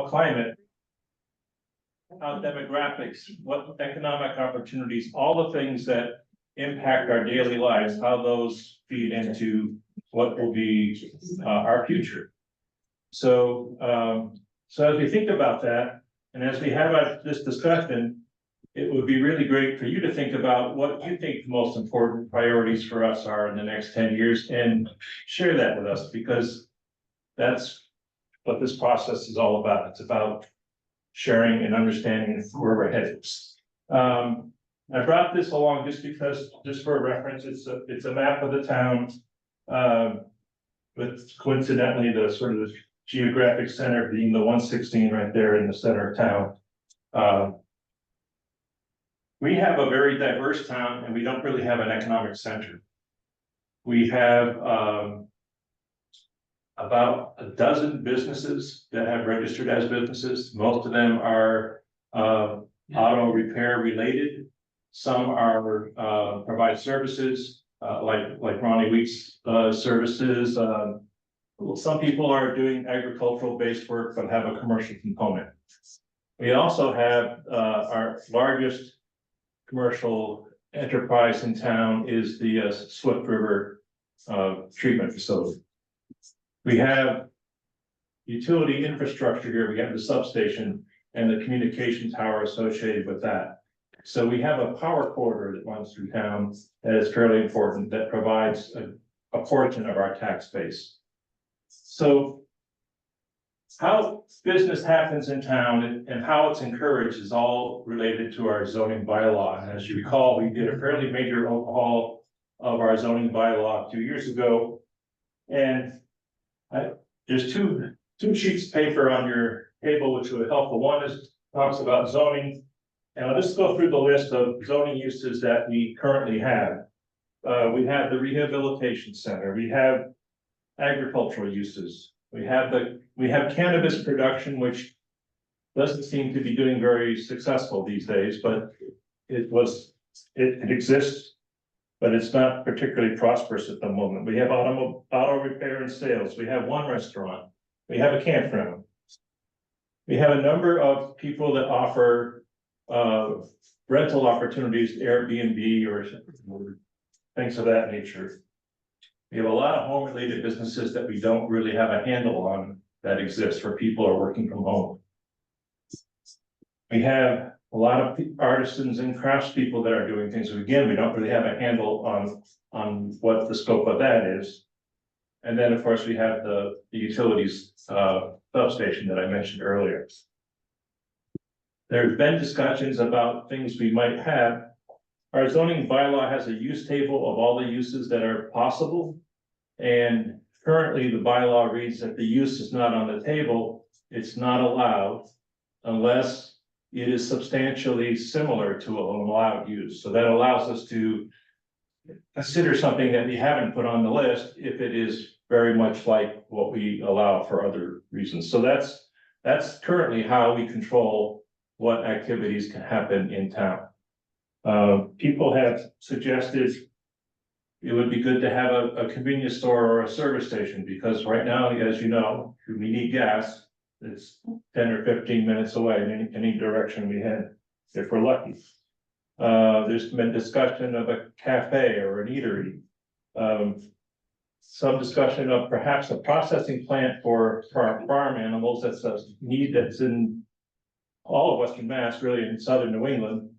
how climate, how demographics, what economic opportunities, all the things that impact our daily lives, how those feed into what will be our future. So, so as we think about that, and as we have this discussion, it would be really great for you to think about what you think the most important priorities for us are in the next 10 years and share that with us, because that's what this process is all about. It's about sharing and understanding where we're headed. I brought this along just because, just for reference, it's a map of the town, with coincidentally the sort of the geographic center being the 116 right there in the center of town. We have a very diverse town, and we don't really have an economic center. We have about a dozen businesses that have registered as businesses. Most of them are auto repair related. Some are provide services like Ronnie Weeks services. Some people are doing agricultural based work but have a commercial component. We also have our largest commercial enterprise in town is the Swift River treatment facility. We have utility infrastructure here. We have the substation and the communication tower associated with that. So we have a power corridor that runs through town that is fairly important, that provides a portion of our tax base. So how business happens in town and how it's encouraged is all related to our zoning bylaw. And as you recall, we did a fairly major overhaul of our zoning bylaw 2 years ago. And there's two sheets of paper on your table which would help. The one talks about zoning. And I'll just go through the list of zoning uses that we currently have. We have the rehabilitation center. We have agricultural uses. We have cannabis production, which doesn't seem to be doing very successful these days, but it exists, but it's not particularly prosperous at the moment. We have auto repair and sales. We have one restaurant. We have a campground. We have a number of people that offer rental opportunities, Airbnb or things of that nature. We have a lot of home-related businesses that we don't really have a handle on that exist where people are working from home. We have a lot of artisans and craftspeople that are doing things. Again, we don't really have a handle on what the scope of that is. And then, of course, we have the utilities substation that I mentioned earlier. There's been discussions about things we might have. Our zoning bylaw has a use table of all the uses that are possible. And currently the bylaw reads that the use is not on the table. It's not allowed unless it is substantially similar to an allowed use. So that allows us to consider something that we haven't put on the list if it is very much like what we allow for other reasons. So that's currently how we control what activities can happen in town. People have suggested it would be good to have a convenience store or a service station, because right now, as you know, we need gas. It's 10 or 15 minutes away in any direction we head, if we're lucky. There's been discussion of a cafe or an eatery. Some discussion of perhaps a processing plant for our farm animals. That's a need that's in all of Western Mass, really, in southern New England,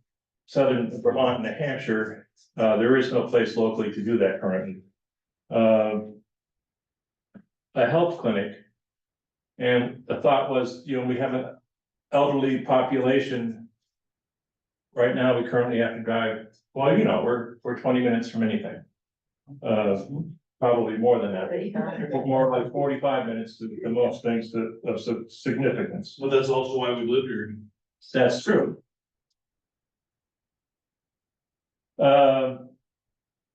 southern Vermont and New Hampshire. There is no place locally to do that currently. A health clinic. And the thought was, we have an elderly population. Right now, we currently have to drive, well, we're 20 minutes from anything. Probably more than that, more like 45 minutes to most things of significance. Well, that's also why we live here. That's true.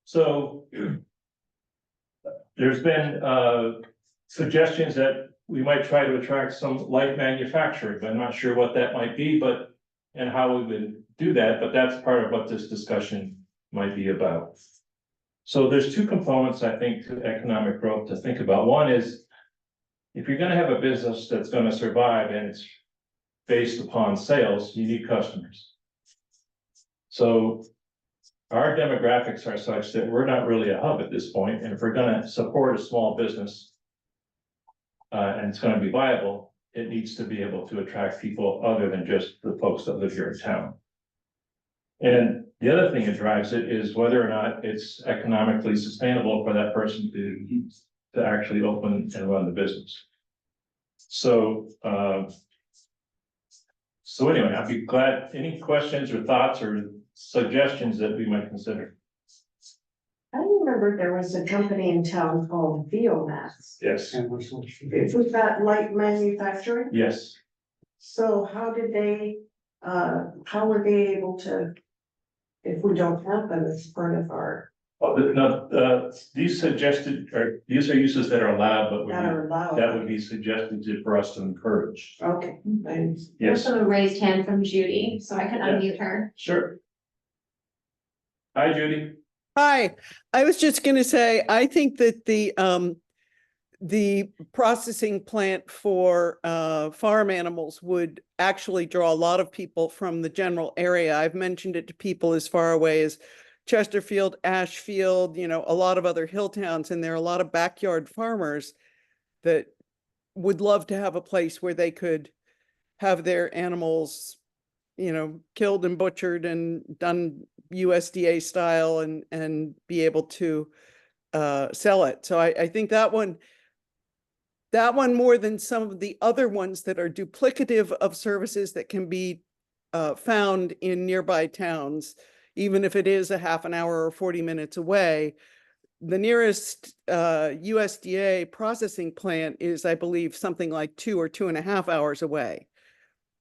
So there's been suggestions that we might try to attract some light manufacturing. I'm not sure what that might be, and how we would do that, but that's part of what this discussion might be about. So there's two components, I think, to economic growth to think about. One is, if you're going to have a business that's going to survive and it's based upon sales, you need customers. So our demographics are such that we're not really a hub at this point, and if we're gonna support a small business, and it's gonna be viable, it needs to be able to attract people other than just the folks that live here in town. And the other thing that drives it is whether or not it's economically sustainable for that person to actually open and run the business. So, anyway, I'd be glad, any questions or thoughts or suggestions that we might consider? I remember there was a company in town called Biomass. Yes. Was that light manufacturing? Yes. So how did they, how were they able to, if we don't have them as part of our, These suggested, or these are uses that are allowed, but that are allowed? that would be suggested for us to encourage. Okay, thanks. Yes, Also a raised hand from Judy, so I can unmute her. sure. Hi, Judy. Hi, I was just gonna say, I think that the processing plant for farm animals would actually draw a lot of people from the general area. I've mentioned it to people as far away as Chesterfield, Ashfield, you know, a lot of other hill towns, and there are a lot of backyard farmers that would love to have a place where they could have their animals, you know, killed and butchered and done USDA style and be able to sell it. So I think that one more than some of the other ones that are duplicative of services that can be found in nearby towns, even if it is a half an hour or 40 minutes away. The nearest USDA processing plant is, I believe, something like 2 or 2.5 hours away.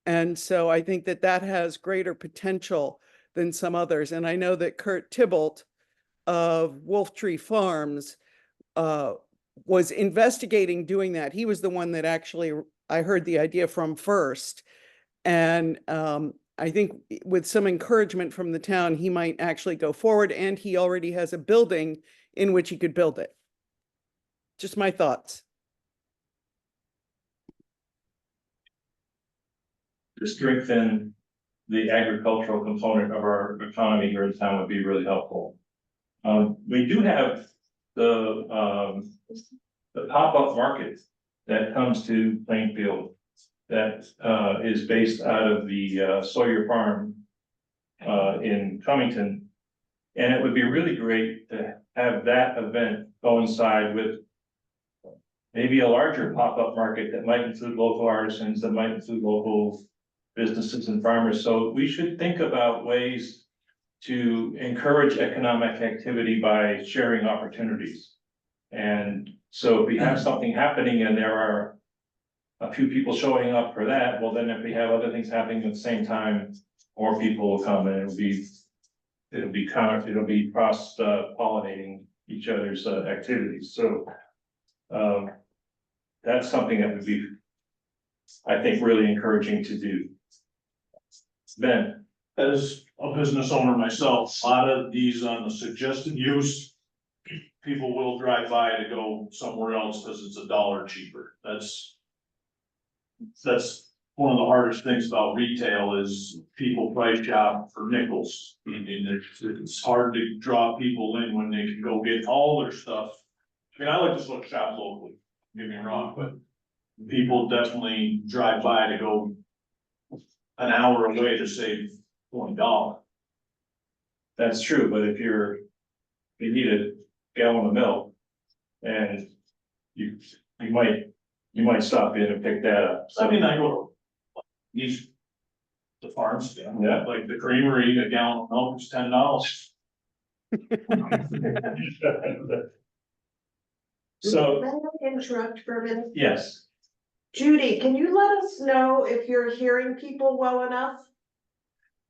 And so I think that that has greater potential than some others. And I know that Kurt Tybalt of Wolf Tree Farms was investigating doing that. He was the one that actually I heard the idea from first. And I think with some encouragement from the town, he might actually go forward, and he already has a building in which he could build it. Just my thoughts. To strengthen the agricultural component of our economy here in town would be really helpful. We do have the pop-up market that comes to Plainfield that is based out of the Sawyer Farm in Cummington. And it would be really great to have that event coincide with maybe a larger pop-up market that might include local artisans, that might include local businesses and farmers. So we should think about ways to encourage economic activity by sharing opportunities. And so if we have something happening and there are a few people showing up for that, well, then if we have other things happening at the same time, more people will come, and it'll be cross pollinating each other's activities. So that's something that would be, I think, really encouraging to do. Ben. As a business owner myself, a lot of these on the suggested use, people will drive by to go somewhere else because it's $1 cheaper. That's one of the hardest things about retail is people price shop for nickels. I mean, it's hard to draw people in when they can go get all their stuff. I mean, I like to shop locally, don't get me wrong, but people definitely drive by to go an hour away to save $20. That's true, but if you need a gallon of milk and you might stop in and pick that up. I mean, I go to the farm stand, Yeah. like the creamery, a gallon of milk is $10. So, May I interrupt for a minute? yes, Judy, can you let us know if you're hearing people well enough?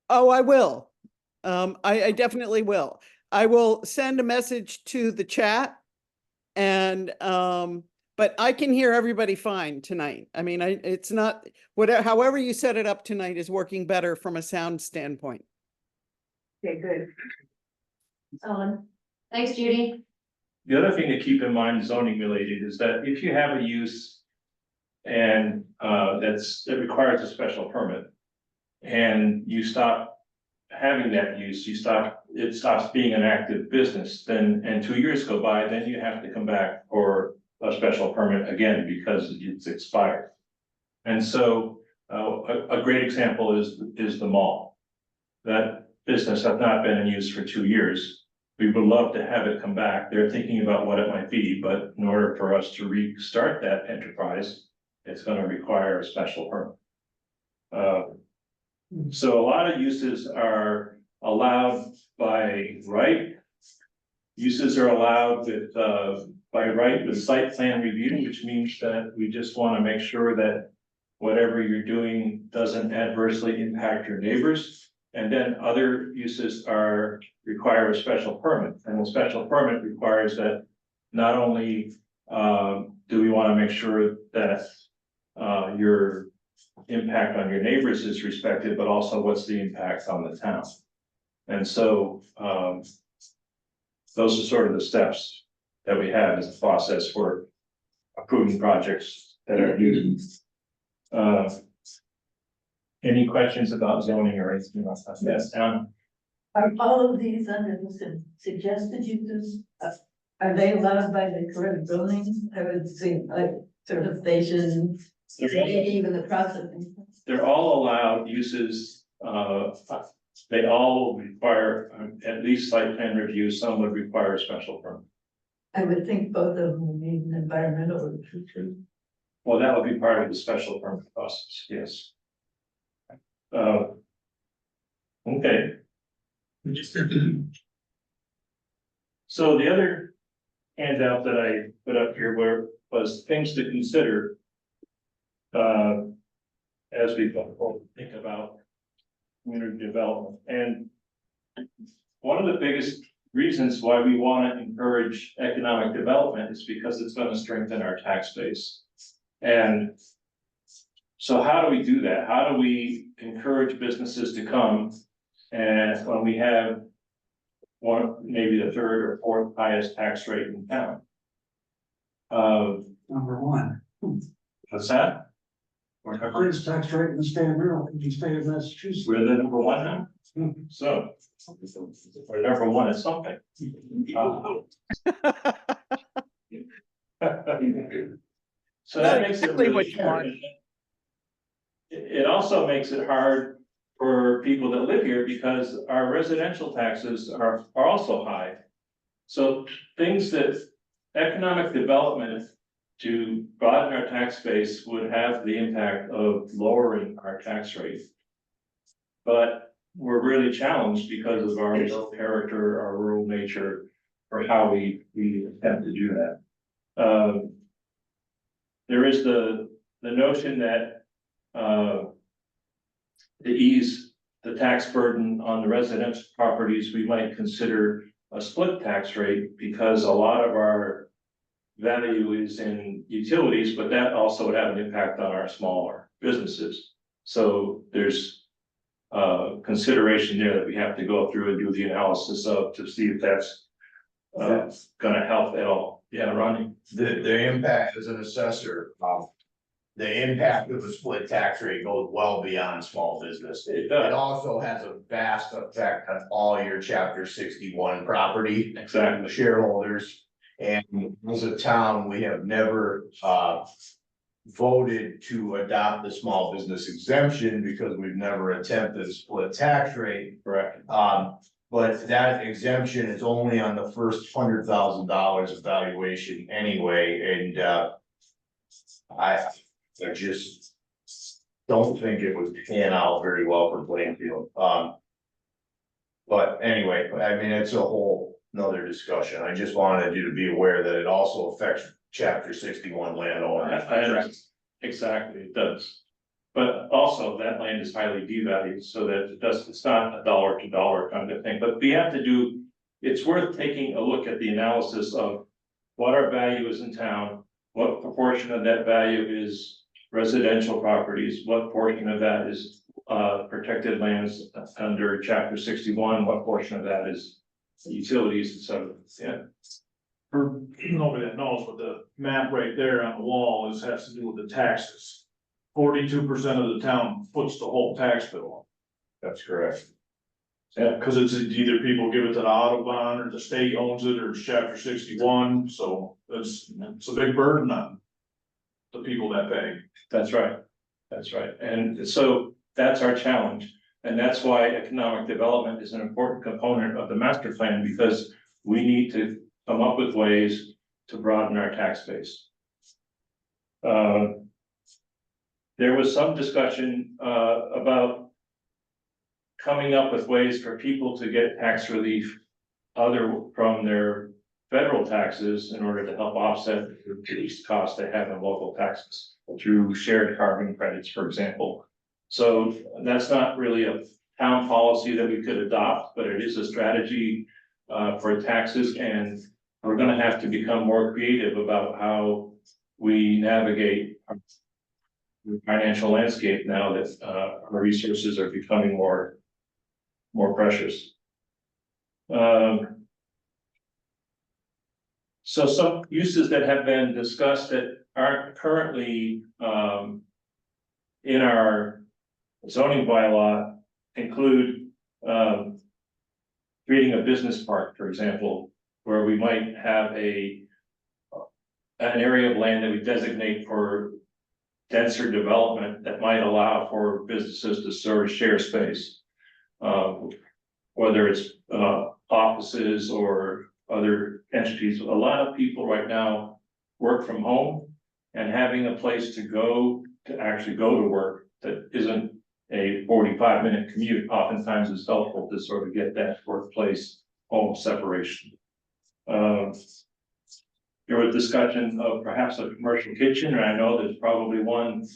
Oh, I will. I definitely will. I will send a message to the chat, and but I can hear everybody fine tonight. I mean, it's not whatever, however you set it up tonight is working better from a sound standpoint. Okay, good. Thanks, Judy. the other thing to keep in mind zoning related is that if you have a use And that requires a special permit. And you stop having that use, it stops being an active business, then, and 2 years go by, then you have to come back for a special permit again because it's expired. And so, a great example is the mall. That business has not been in use for 2 years. We would love to have it come back. They're thinking about what it might be, but in order for us to restart that enterprise, it's gonna require a special permit. So a lot of uses are allowed by right. Uses are allowed with, by right with site plan review, which means that we just wanna make sure that whatever you're doing doesn't adversely impact your neighbors. And then other uses require a special permit, and a special permit requires that not only do we want to make sure that your impact on your neighbors is respected, but also what's the impact on the town. And so those are sort of the steps that we have as a process for approving projects that are new. Any questions about zoning or anything like that? Yes, Are all of these under the suggested uses, are they allowed by the current zoning? I would think like certification, maybe even the processing. they're all allowed uses, they all require at least site plan review, some would require a special permit. I would think both of them would need an environmental review. Well, that would be part of the special permit process, yes. Okay. So the other handout that I put up here was things to consider. As we think about community development, and one of the biggest reasons why we want to encourage economic development is because it's going to strengthen our tax base. And so how do we do that? How do we encourage businesses to come? And when we have maybe the third or fourth highest tax rate in town? Number one, What's that? highest tax rate in the state of Maryland, the state of Massachusetts. We're the number one now. So we're number one at something. So that makes it exactly what really you want. hard. It also makes it hard for people that live here because our residential taxes are also high. So things that economic development to broaden our tax base would have the impact of lowering our tax rate. But we're really challenged because of our rural character, our rural nature, or how we attempt to do that. There is the notion that to ease the tax burden on the residential properties, we might consider a split tax rate because a lot of our value is in utilities, but that also would have an impact on our smaller businesses. So there's consideration there that we have to go through and do the analysis of to see if that's gonna help at all. Yeah, Ronnie? The impact as an assessor, the impact of a split tax rate goes well beyond small business. It It does, also has a vast effect on all your chapter 61 property exactly. shareholders. And as a town, we have never voted to adopt the small business exemption because we've never attempted a split tax rate. Correct. But that exemption is only on the first $100,000 of valuation anyway, and I just don't think it would pan out very well for Plainfield. But anyway, I mean, it's a whole nother discussion. I just wanted you to be aware that it also affects chapter 61 landowners. Exactly, it does. But also that land is highly devalued, so that it's not a dollar to dollar kind of thing, but we have to do, it's worth taking a look at the analysis of what our value is in town, what proportion of that value is residential properties, what portion of that is protected lands under chapter 61, what portion of that is utilities, and so, yeah. for nobody that knows, but the map right there on the wall has to do with the taxes. 42% of the town foots the whole tax bill. That's correct. Yeah, cause it's either people give it to the Audubon, or the state owns it, or it's chapter 61, so it's a big burden on the people that pay. That's right. That's right. And so that's our challenge. And that's why economic development is an important component of the master plan, because we need to come up with ways to broaden our tax base. There was some discussion about coming up with ways for people to get tax relief other from their federal taxes in order to help offset the increased costs they have in local taxes through shared carbon credits, for example. So that's not really a town policy that we could adopt, but it is a strategy for taxes, and we're gonna have to become more creative about how we navigate our financial landscape now that our resources are becoming more precious. So some uses that have been discussed that aren't currently in our zoning bylaw include creating a business park, for example, where we might have an area of land that we designate for denser development that might allow for businesses to sort of share space. Whether it's offices or other entities. A lot of people right now work from home, and having a place to actually go to work that isn't a 45-minute commute oftentimes is helpful to sort of get that workplace home separation. There was discussion of perhaps a commercial kitchen, and I know there's probably one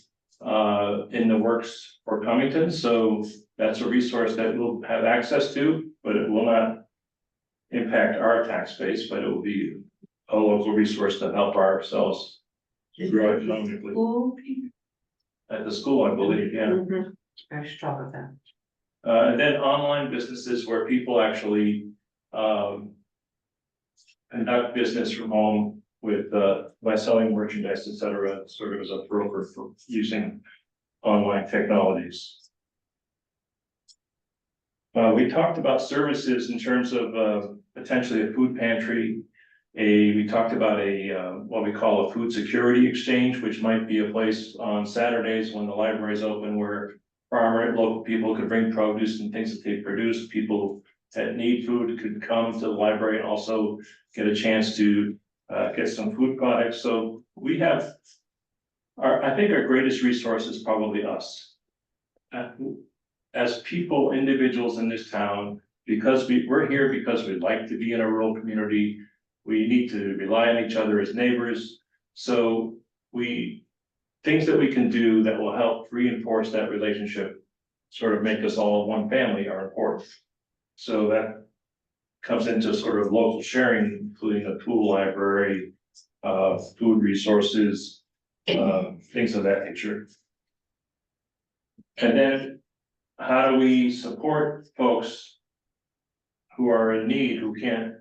in the works for Cummington, so that's a resource that we'll have access to, but it will not impact our tax base, but it will be a local resource to help ourselves grow economically. At the school, I believe, yeah. I should talk about that. And then online businesses where people actually conduct business from home with by selling merchandise, et cetera, sort of as a broker for using online technologies. We talked about services in terms of potentially a food pantry. We talked about what we call a food security exchange, which might be a place on Saturdays when the library is open where local people could bring produce and things that they produce. People that need food could come to the library and also get a chance to get some food products. So we have I think our greatest resource is probably us. As people, individuals in this town, because we're here because we like to be in a rural community, we need to rely on each other as neighbors. So things that we can do that will help reinforce that relationship, sort of make us all one family, are important. So that comes into sort of local sharing, including a tool library, food resources, things of that nature. And then how do we support folks who are in need, who can't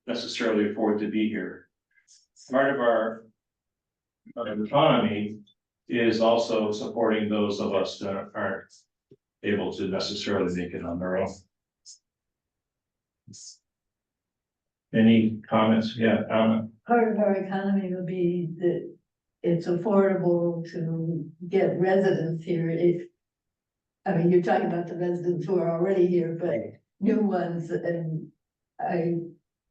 necessarily afford to be here? Part of our economy is also supporting those of us that aren't able to necessarily make it on their own. Any comments? Yeah, Anna. Part of our economy will be that it's affordable to get residents here I mean, you're talking about the residents who are already here, but new ones, and I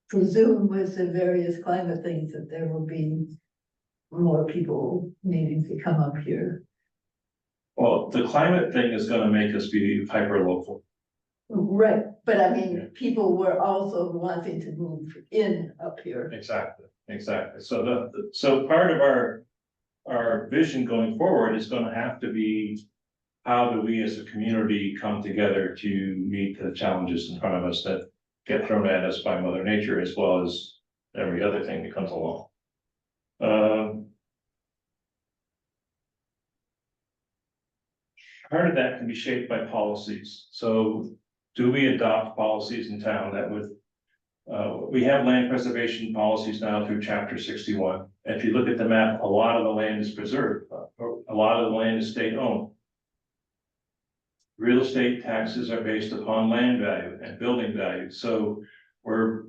presume with the various climate things that there will be more people needing to come up here. Well, the climate thing is gonna make us be hyper local. Right, but I mean, Yeah. people were also wanting to move in up here. Exactly. So so part of our vision going forward is gonna have to be, how do we as a community come together to meet the challenges in front of us that get thrown at us by Mother Nature, as well as every other thing that comes along. Part of that can be shaped by policies. So do we adopt policies in town that would We have land preservation policies now through chapter 61. If you look at the map, a lot of the land is preserved, a lot of the land is state owned. Real estate taxes are based upon land value and building value, so we're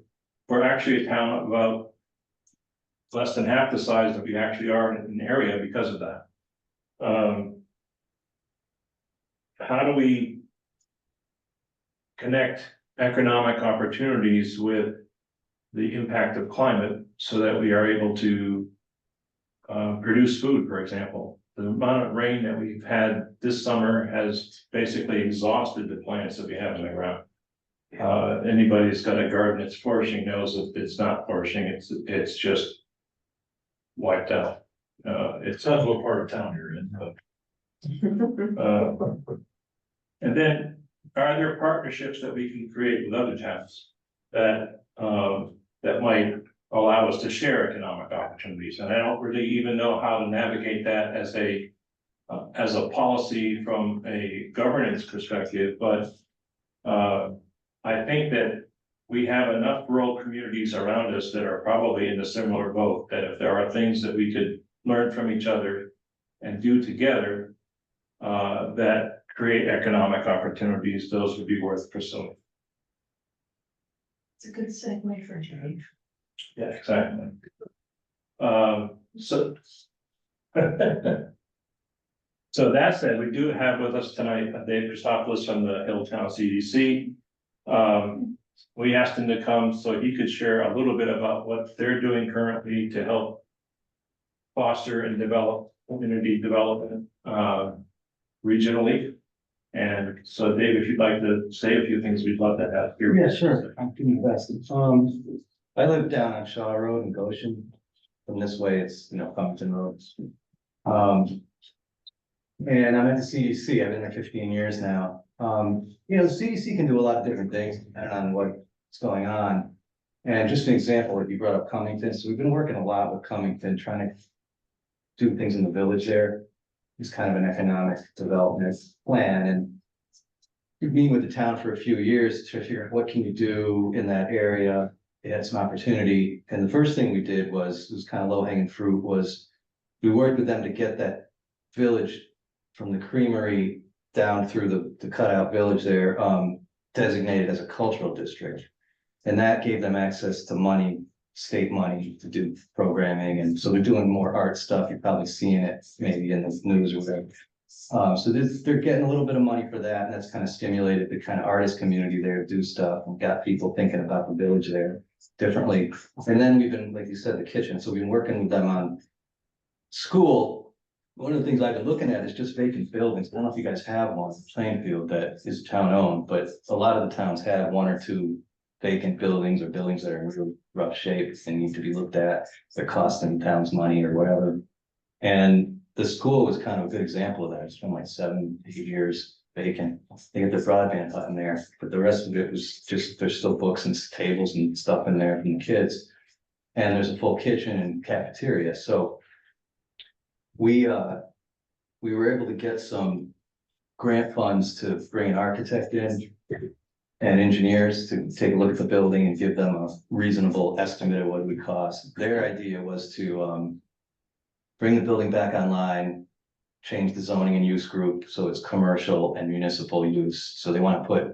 actually a town of about less than half the size that we actually are in an area because of that. How do we connect economic opportunities with the impact of climate so that we are able to produce food, for example? The amount of rain that we've had this summer has basically exhausted the plants that we have in the ground. Anybody that's got a garden that's flourishing knows that it's not flourishing, it's just wiped out. It's not what part of town you're in, but. And then, are there partnerships that we can create with other towns that, that might allow us to share economic opportunities? And I don't really even know how to navigate that as a policy from a governance perspective, but I think that we have enough rural communities around us that are probably in a similar boat, that if there are things that we could learn from each other and do together, that create economic opportunities, those would be worth pursuing. It's a good segue for Dave. Yeah, exactly. So. So that said, we do have with us tonight Dave Christopoulos from the Hilltown CDC. We asked him to come so he could share a little bit about what they're doing currently to help foster and develop community development regionally. And so Dave, if you'd like to say a few things, we'd love to have here. Yeah, sure. I'm doing my best. I live down on Shaw Road in Goshen. From this way, it's, Compton Road. And I'm at the CDC. I've been there 15 years now. The CDC can do a lot of different things depending on what's going on. And just an example, like you brought up Cummington. So we've been working a lot with Cummington, trying to do things in the village there. It's kind of an economic development plan, and you're being with the town for a few years to figure out what can you do in that area. They had some opportunity, and the first thing we did was kind of low hanging fruit. Was we worked with them to get that village from the creamery down through the cutout village there, designated as a cultural district, and that gave them access to money, state money, to do programming, and so they're doing more art stuff. You're probably seeing it maybe in the news or whatever. So they're getting a little bit of money for that, and that's kind of stimulated the kind of artist community there to do stuff and got people thinking about the village there differently. And then we've been, like you said, the kitchen. So we've been working with them on school. One of the things I've been looking at is just vacant buildings. I don't know if you guys have one in Plainfield that is town owned, but a lot of the towns have one or two vacant buildings or buildings that are in real rough shape and need to be looked at. They're costing towns money or whatever. And the school was kind of a good example of that. It's been like 7, 8 years vacant. They get the broadband button there, but the rest of it was just, there's still books and tables and stuff in there from the kids. And there's a full kitchen and cafeteria. So we were able to get some grant funds to bring an architect in and engineers to take a look at the building and give them a reasonable estimate of what it would cost. Their idea was to bring the building back online, change the zoning and use group so it's commercial and municipal use. So they want to put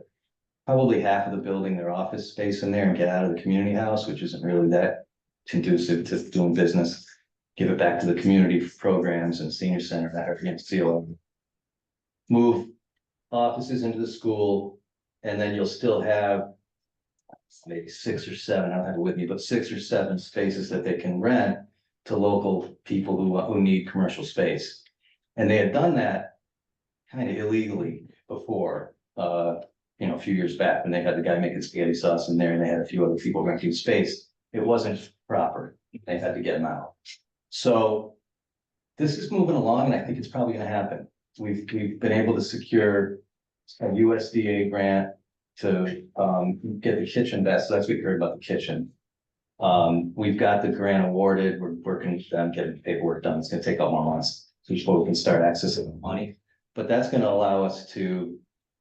probably half of the building, their office space in there, and get out of the community house, which isn't really that conducive to doing business. Give it back to the community programs and senior center that are against CO. Move offices into the school, and then you'll still have maybe 6 or 7, I don't have it with me, but 6 or 7 spaces that they can rent to local people who need commercial space. And they had done that kind of illegally before, a few years back, when they had the guy making spaghetti sauce in there and they had a few other people renting space. It wasn't proper. They had to get them out. So this is moving along, and I think it's probably gonna happen. We've been able to secure a USDA grant to get the kitchen back. So that's what we heard about the kitchen. We've got the grant awarded. We're working with them, getting paperwork done. It's gonna take a couple more months before we can start accessing the money. But that's gonna allow us to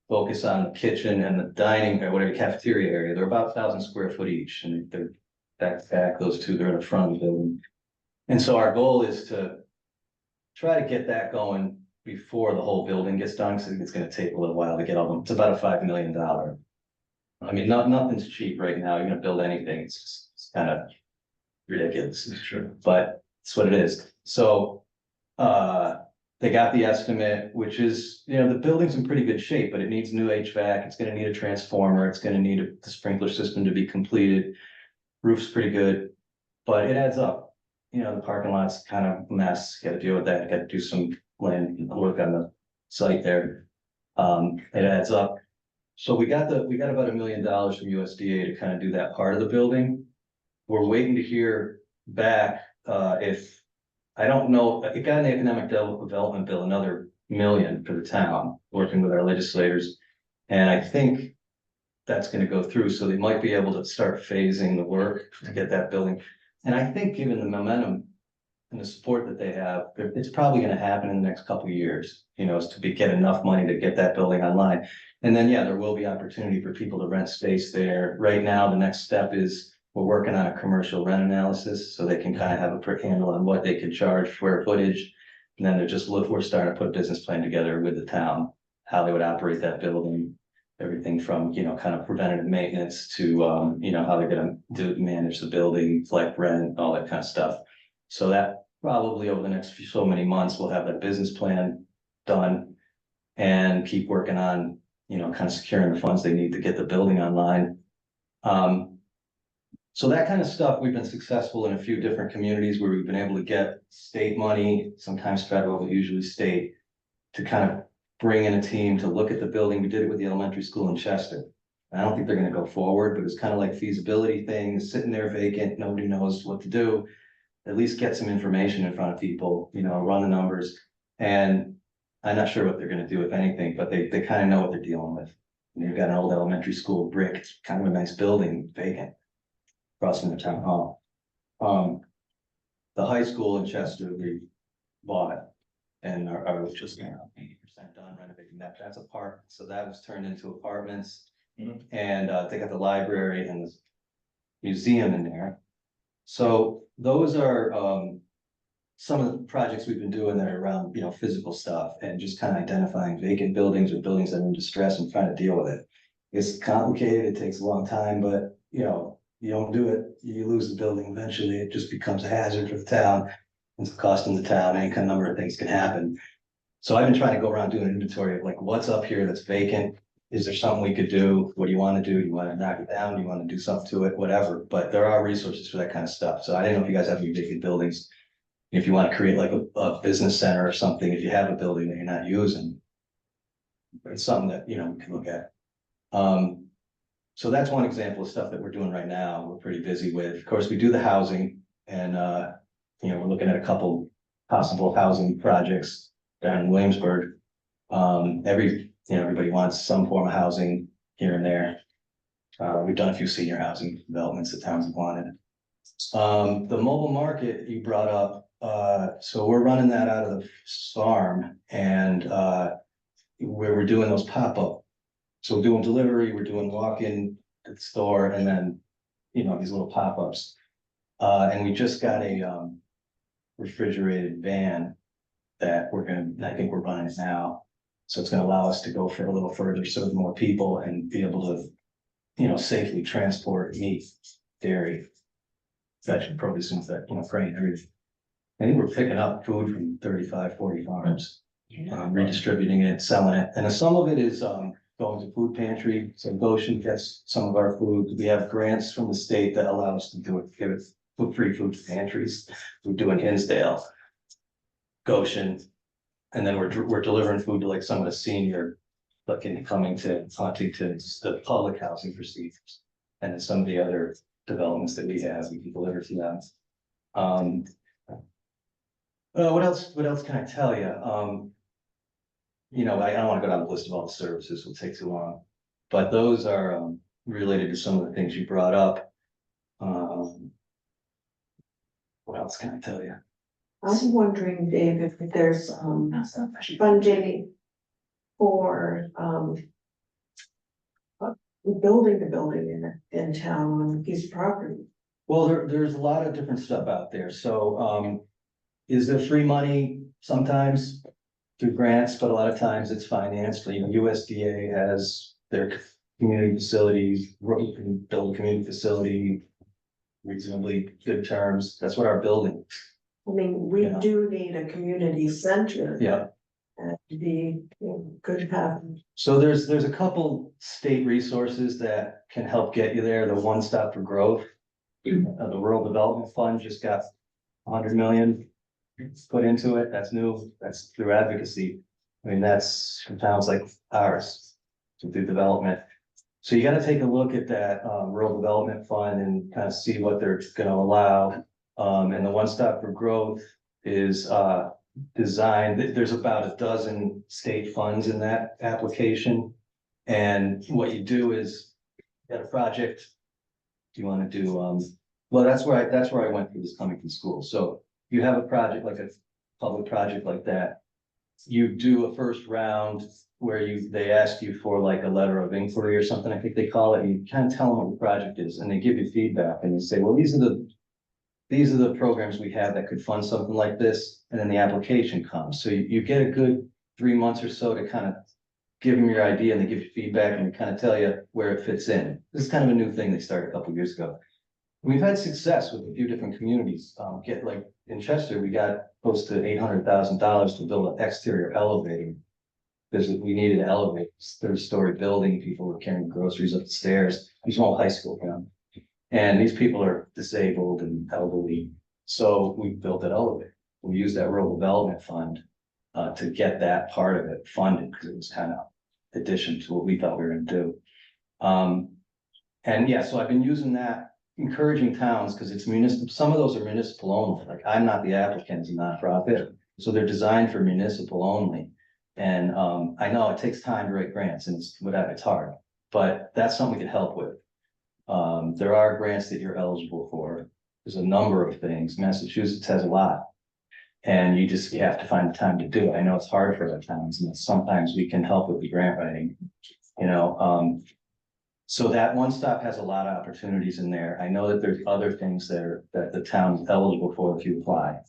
focus on the kitchen and the dining or whatever cafeteria area. They're about 1,000 square foot each, and they're back to back, those two, they're in the front of the building. And so our goal is to try to get that going before the whole building gets done, because it's gonna take a little while to get all them. It's about a $5 million. I mean, nothing's cheap right now. You're gonna build anything. It's kind of ridiculous. It's true. But it's what it is. So, they got the estimate, which is, the building's in pretty good shape, but it needs new HVAC. It's gonna need a transformer. It's gonna need the sprinkler system to be completed. Roof's pretty good, but it adds up. The parking lot's kind of a mess. Gotta deal with that. Gotta do some land work on the site there. It adds up. So we got about $1 million from USDA to kind of do that part of the building. We're waiting to hear back, if, I don't know, it got an economic development bill, another million for the town, working with our legislators. And I think that's gonna go through, so they might be able to start phasing the work to get that building. And I think given the momentum and the support that they have, it's probably gonna happen in the next couple of years, is to get enough money to get that building online. And then, yeah, there will be opportunity for people to rent space there. Right now, the next step is we're working on a commercial rent analysis, so they can kind of have a handle on what they can charge square footage. And then we're starting to put a business plan together with the town, how they would operate that building. Everything from, kind of preventative maintenance to, how they're gonna manage the building, collect rent, all that kind of stuff. So that probably over the next so many months, we'll have that business plan done and keep working on, kind of securing the funds they need to get the building online. So that kind of stuff, we've been successful in a few different communities where we've been able to get state money, sometimes federal, but usually state, to kind of bring in a team to look at the building. We did it with the elementary school in Chester. I don't think they're gonna go forward, but it's kind of like feasibility things, sitting there vacant, nobody knows what to do. At least get some information in front of people, run the numbers. And I'm not sure what they're gonna do, if anything, but they kind of know what they're dealing with. They've got an old elementary school brick, it's kind of a nice building, vacant, across from the town hall. The high school in Chester, we bought it and are just 80% done renovating that. That's a park, so that was turned into apartments. And they got the library and the museum in there. So those are some of the projects we've been doing that are around, physical stuff and just kind of identifying vacant buildings or buildings that are in distress and trying to deal with it. It's complicated, it takes a long time, but you don't do it, you lose the building eventually. It just becomes a hazard for the town. It's costing the town, any kind of number of things can happen. So I've been trying to go around doing an inventory of like, what's up here that's vacant? Is there something we could do? What do you want to do? You want to knock it down? You want to do something to it? Whatever. But there are resources for that kind of stuff. So I didn't know if you guys have any vacant buildings. If you want to create like a business center or something, if you have a building that you're not using, it's something that, we can look at. So that's one example of stuff that we're doing right now. We're pretty busy with. Of course, we do the housing and, we're looking at a couple possible housing projects down in Williamsburg. Everybody wants some form of housing here and there. We've done a few senior housing developments that towns have wanted. The mobile market you brought up, so we're running that out of the farm and, where we're doing those pop-up. So we're doing delivery, we're doing walk-in to the store, and then, these little pop-ups. And we just got a, refrigerated van that I think we're running it now. So it's gonna allow us to go for a little further, serve more people and be able to, safely transport meat, dairy, vegetable produce, and that, grain, everything. I think we're picking up food from 35, 40 farms, redistributing it, selling it. And some of it is, going to food pantry. So Goshen gets some of our food. We have grants from the state that allow us to do it, give it free food pantries. We're doing Hinsdale, Goshen, and then we're delivering food to like some of the senior coming to Huntington, the public housing for seniors, and then some of the other developments that we have, we can deliver to them. What else can I tell you? I don't want to go down the list of all the services, it'll take too long, but those are related to some of the things you brought up. What else can I tell you? I'm wondering, Dave, if there's funding for building the building in town on a piece of property? Well, there's a lot of different stuff out there, so, is there free money sometimes through grants, but a lot of times it's financed, you know, USDA has their community facilities, you can build a community facility reasonably good terms, that's what our building, I mean, we Yeah. do need a community center. yeah. And to be, good to have. So there's a couple state resources that can help get you there, the One Stop for Growth. The Rural Development Fund just got 100 million put into it, that's new, that's through advocacy. I mean, that's from towns like ours to do development. So you gotta take a look at that Rural Development Fund and kind of see what they're gonna allow. And the One Stop for Growth is designed, there's about a dozen state funds in that application. And what you do is, you got a project, do you wanna do, well, that's where I went through this coming from school, so you have a project like a public project like that. You do a first round where they ask you for like a letter of inquiry or something, I think they call it, you kind of tell them what the project is, and they give you feedback, and you say, well, these are the programs we have that could fund something like this, and then the application comes, so you get a good 3 months or so to kind of give them your idea, and they give you feedback and kind of tell you where it fits in. This is kind of a new thing they started a couple of years ago. We've had success with a few different communities, get like in Chester, we got close to $800,000 to build an exterior elevator. Because we needed an elevator, third-story building, people were carrying groceries up the stairs, it was an old high school ground. And these people are disabled and elderly, so we built that elevator. We used that rural development fund to get that part of it funded, because it was kind of addition to what we thought we were gonna do. And yeah, so I've been using that, encouraging towns, because it's municipal, some of those are municipal only, like I'm not the applicant, it's a nonprofit, so they're designed for municipal only. And I know it takes time to write grants, and it's hard, but that's something we can help with. There are grants that you're eligible for, there's a number of things, Massachusetts has a lot. And you have to find the time to do it, I know it's hard for the towns, and sometimes we can help with the grant writing, you know, so that One Stop has a lot of opportunities in there. I know that there's other things that the town is eligible for if you apply.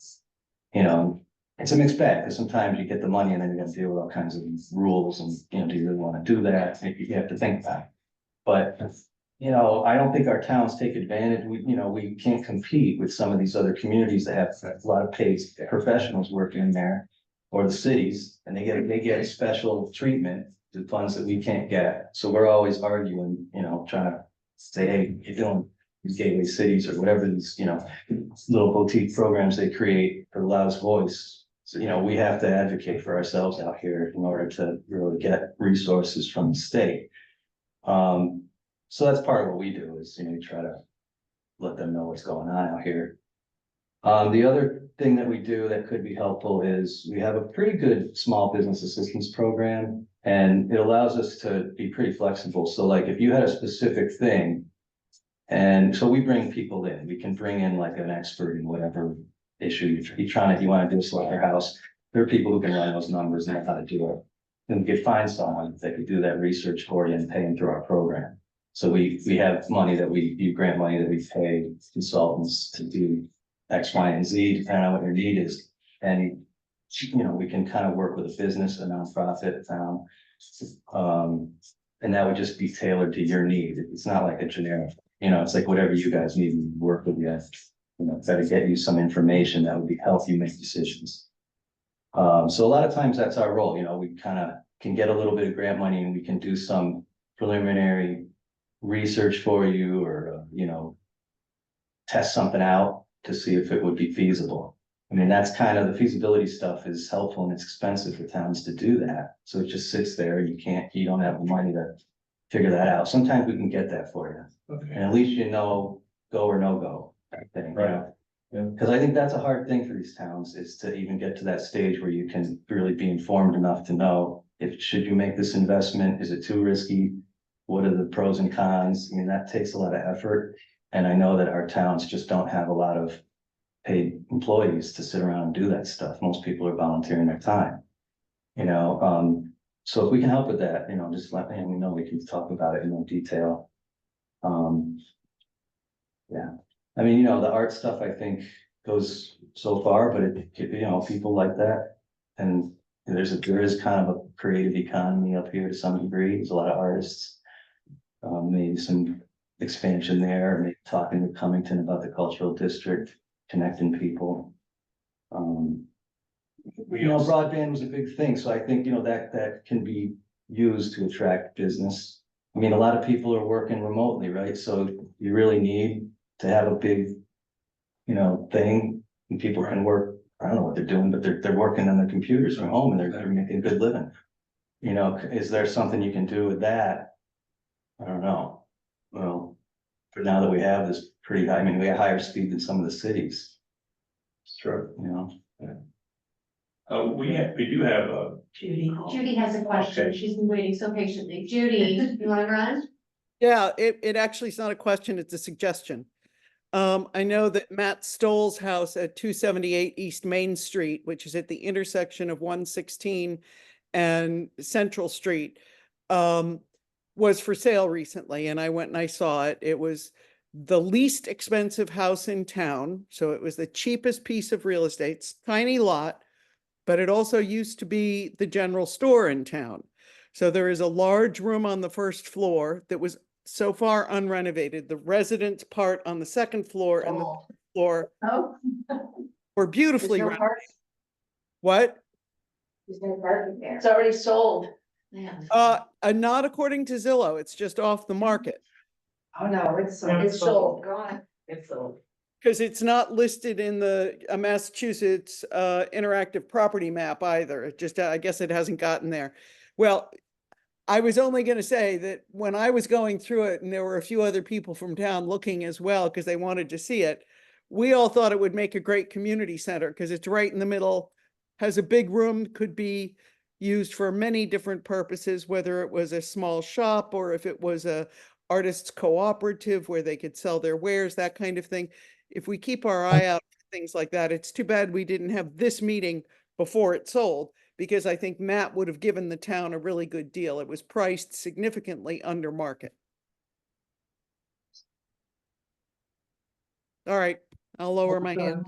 You know, it's a mixed bag, because sometimes you get the money and then you have to deal with all kinds of rules and, you know, do you really want to do that? You have to think about it. But, you know, I don't think our towns take advantage. We can't compete with some of these other communities that have a lot of paid professionals working in there, or the cities, and they get special treatment. The funds that we can't get, so we're always arguing, you know, trying to say, hey, you're doing these gateway cities or whatever these, you know, little boutique programs they create for the loudest voice. So, you know, we have to advocate for ourselves out here in order to really get resources from the state. So that's part of what we do is, you know, try to let them know what's going on out here. The other thing that we do that could be helpful is we have a pretty good small business assistance program, and it allows us to be pretty flexible. So like if you had a specific thing, and so we bring people in, we can bring in like an expert in whatever issue you want to do a slaughterhouse. There are people who can run those numbers and know how to do it. And we could find someone that could do that research for you and pay them through our program. So we have money that grant money that we pay consultants to do X, Y, and Z, depending on what your need is. And, you know, we can kind of work with a business, a nonprofit, a town. And that would just be tailored to your need. It's not like a generic, you know, it's like whatever you guys need, we work with you. You know, try to get you some information that would help you make decisions. So a lot of times that's our role, you know, we kind of can get a little bit of grant money and we can do some preliminary research for you, or, you know, test something out to see if it would be feasible. I mean, that's kind of the feasibility stuff is helpful, and it's expensive for towns to do that. So it just sits there, you don't have the money to figure that out. Sometimes we can get that for you. Okay. And at least you know, go or no go type thing. Right. Yeah. Because I think that's a hard thing for these towns, is to even get to that stage where you can really be informed enough to know should you make this investment, is it too risky? What are the pros and cons? I mean, that takes a lot of effort. And I know that our towns just don't have a lot of paid employees to sit around and do that stuff. Most people are volunteering their time, you know? So if we can help with that, just let me know, we can talk about it in more detail. Yeah, I mean, the art stuff, I think, goes so far, but people like that. And there is kind of a creative economy up here to some degree, there's a lot of artists. Maybe some expansion there, maybe talking with Cummington about the cultural district, connecting people. Broadband was a big thing, so I think, that can be used to attract business. I mean, a lot of people are working remotely, right? So you really need to have a big, thing, and people can work, I don't know what they're doing, but they're working on their computers from home and they're making a good living. Is there something you can do with that? I don't know. Well, for now that we have this pretty high, I mean, we have higher speed than some of the cities. Sure. Yeah. We do have a, Judy has a question. Okay. She's been waiting so patiently. Judy, you wanna run? Yeah, it actually is not a question, it's a suggestion. I know that Matt Stoll's house at 278 East Main Street, which is at the intersection of 116 and Central Street, was for sale recently, and I went and I saw it. It was the least expensive house in town, so it was the cheapest piece of real estate. It's a tiny lot, but it also used to be the general store in town. So there is a large room on the first floor that was so far unrenovated. The residence part on the second floor and the third floor Oh. were beautifully renovated. What? There's no parking there. It's already sold. Yeah. Not according to Zillow, it's just off the market. Oh, no, it's It's sold. gone. It's sold. Because it's not listed in the Massachusetts interactive property map either. It just, I guess it hasn't gotten there. Well, I was only going to say that when I was going through it and there were a few other people from town looking as well because they wanted to see it, we all thought it would make a great community center because it's right in the middle, has a big room, could be used for many different purposes, whether it was a small shop or if it was a artists cooperative where they could sell their wares, that kind of thing. If we keep our eye out for things like that, it's too bad we didn't have this meeting before it sold, because I think Matt would have given the town a really good deal. It was priced significantly under market. All right, I'll lower my hand.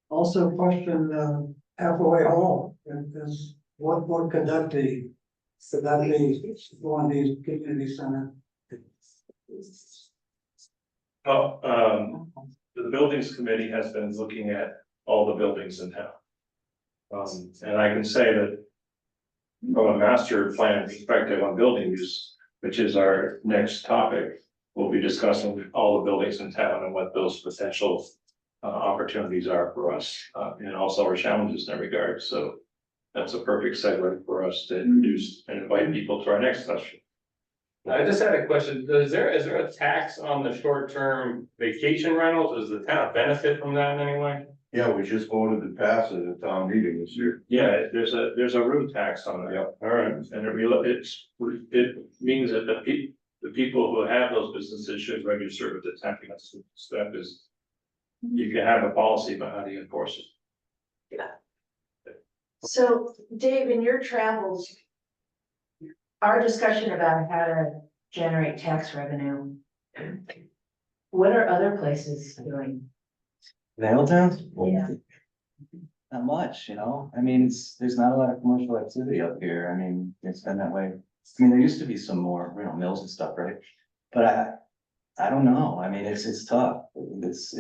Also question, halfway home, is what could that be? Could that be one of these community center? the buildings committee has been looking at all the buildings in town. And I can say that from a master plan perspective on building use, which is our next topic, we'll be discussing all the buildings in town and what those potential opportunities are for us, and also our challenges in that regard. So that's a perfect segue for us to introduce and invite people to our next session. I just had a question. Is there a tax on the short-term vacation rentals? Does the town benefit from that in any way? Yeah, we just voted to pass it at town meeting this year. Yeah, there's a room tax on it. Yep. All right, and it means that the people who have those businesses should register with the town. That's the step is. You can have a policy, but how do you enforce it? So Dave, in your travels, our discussion about how to generate tax revenue, what are other places doing? Nailtown? Yeah. Not much, I mean, there's not a lot of commercial activity up here, I mean, it's been that way. I mean, there used to be some more, mills and stuff, right? But I don't know, I mean, it's tough, there's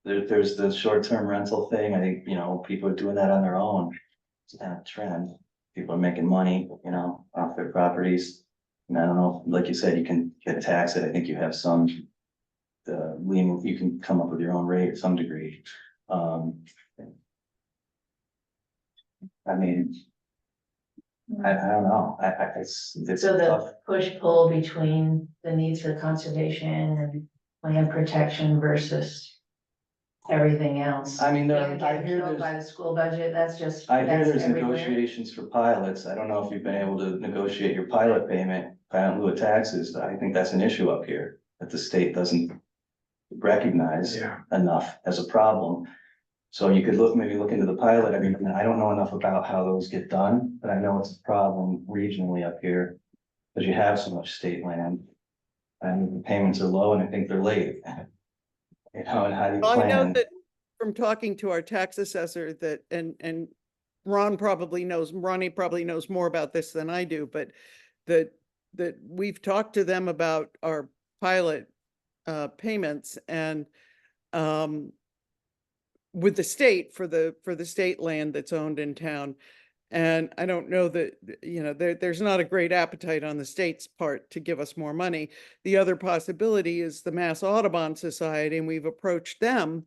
the short-term rental thing, I think, people are doing that on their own. It's kind of a trend, people are making money, off their properties. And I don't know, like you said, you can get taxed, I think you have some. You can come up with your own rate to some degree. I mean. I don't know, it's So tough. the push-pull between the needs for conservation and land protection versus everything else. I mean, I Getting hear killed by there's, the school budget, that's just. I hear that's there's everywhere. negotiations for pilots, I don't know if you've been able to negotiate your pilot payment, in lieu of taxes, I think that's an issue up here, that the state doesn't recognize enough as a problem. So you could maybe look into the pilot. I mean, I don't know enough about how those get done, but I know it's a problem regionally up here. Because you have so much state land. And the payments are low and I think they're late. You know, and how do you I know plan? that from talking to our tax assessor that, and Ronnie probably knows more about this than I do, but that we've talked to them about our pilot payments and with the state for the state land that's owned in town. And I don't know that, you know, there's not a great appetite on the state's part to give us more money. The other possibility is the Mass Audubon Society, and we've approached them.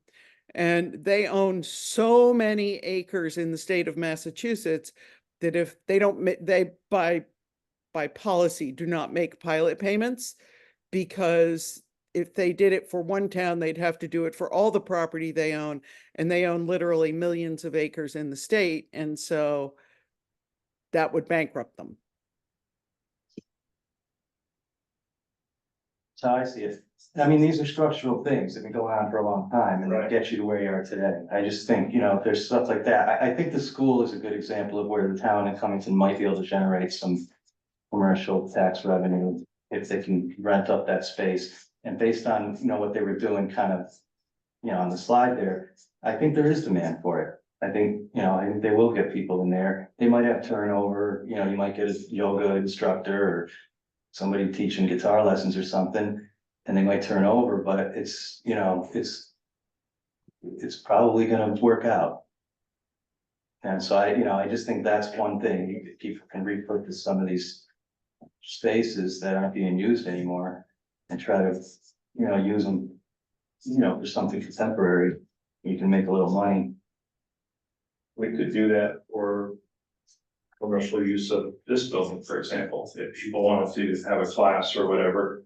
And they own so many acres in the state of Massachusetts that if they don't, they by policy do not make pilot payments, because if they did it for one town, they'd have to do it for all the property they own. And they own literally millions of acres in the state. And so that would bankrupt them. So I see it. I mean, these are structural things that have been going on for a long time and Right. they get you to where you are today. I just think, you know, if there's stuff like that, I think the school is a good example of where the town in Cummington might be able to generate some commercial tax revenue if they can rent up that space. And based on, you know, what they were doing kind of, you know, on the slide there, I think there is demand for it. I think, you know, I think they will get people in there. They might have turnover, you know, you might get a yoga instructor or somebody teaching guitar lessons or something, and they might turn over, but it's, you know, it's probably gonna work out. And so I, you know, I just think that's one thing, people can repurpose some of these spaces that aren't being used anymore and try to, you know, use them, you know, for something contemporary. You can make a little money. We could do that for commercial use of this building, for example, if people wanted to have a class or whatever.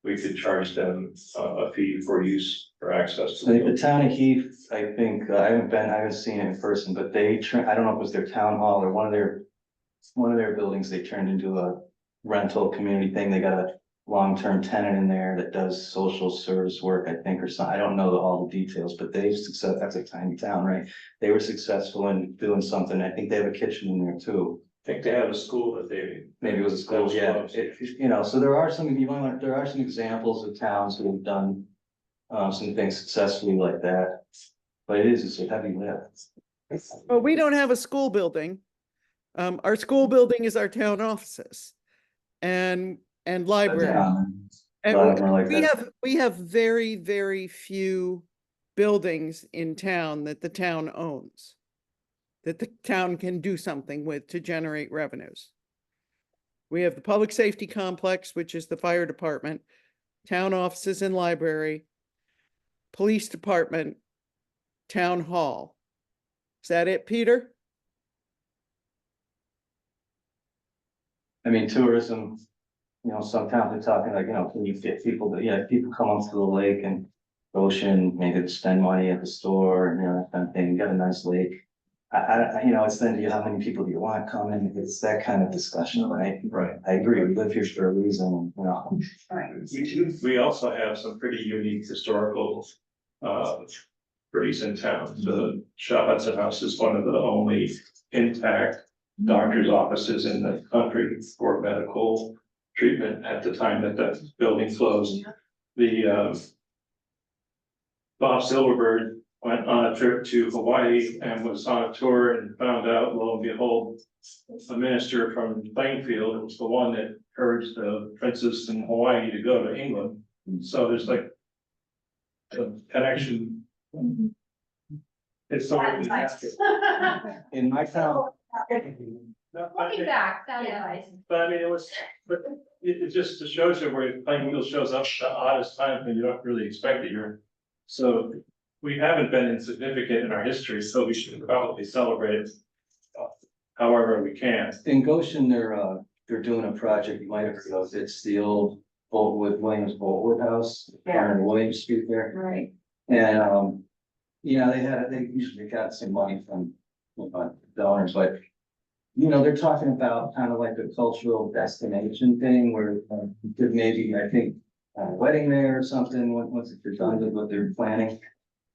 We could charge them a fee for use, for access to I the think the building. town of Heath, I think, I haven't seen it in person, but they, I don't know if it was their town hall or one of their buildings, they turned into a rental community thing. They got a long-term tenant in there that does social service work, I think, or something. I don't know all the details, but that's a tiny town, right? They were successful in doing something. I think they have a kitchen in there too. I think they have a school that they. Maybe it was a school, That was yeah. close. You know, so there are some examples of towns who have done some things successfully like that. But it's a heavy lift. Well, we don't have a school building. Our school building is our town offices and library. A lot of them are like We that. have very, very few buildings in town that the town owns, that the town can do something with to generate revenues. We have the public safety complex, which is the fire department, town offices and library, police department, town hall. Is that it, Peter? I mean, tourism, you know, some towns are talking like, you know, can you get people to, yeah, people come up to the lake and ocean, maybe to spend money at the store and, you know, that kind of thing. You got a nice lake. You know, it's then how many people do you want coming? It's that kind of discussion, right? Right. I agree. We live here for a reason, you know. We also have some pretty unique historical, cities in town. The Shaw Hudson House is one of the only intact doctor's offices in the country for medical treatment at the time that the building closed. The, Bob Silverbird went on a trip to Hawaii and was on a tour and found out, lo and behold, a minister from Plainfield was the one that encouraged the princes in Hawaii to go to England. So there's like a connection. It's sort of. In my town, Looking back, that advice. But I mean, but it just shows you where Plainfield shows up at the oddest time when you don't really expect it. So we haven't been insignificant in our history, so we should probably celebrate it however we can. in Goshen, they're doing a project, you might have heard of, it's the old Williams Boltwood House, on Williams Street there. Right. And, you know, they usually got some money from donors, but, you know, they're talking about kind of like a cultural destination thing where you could maybe, I think, a wedding there or something, once if you're done with what they're planning.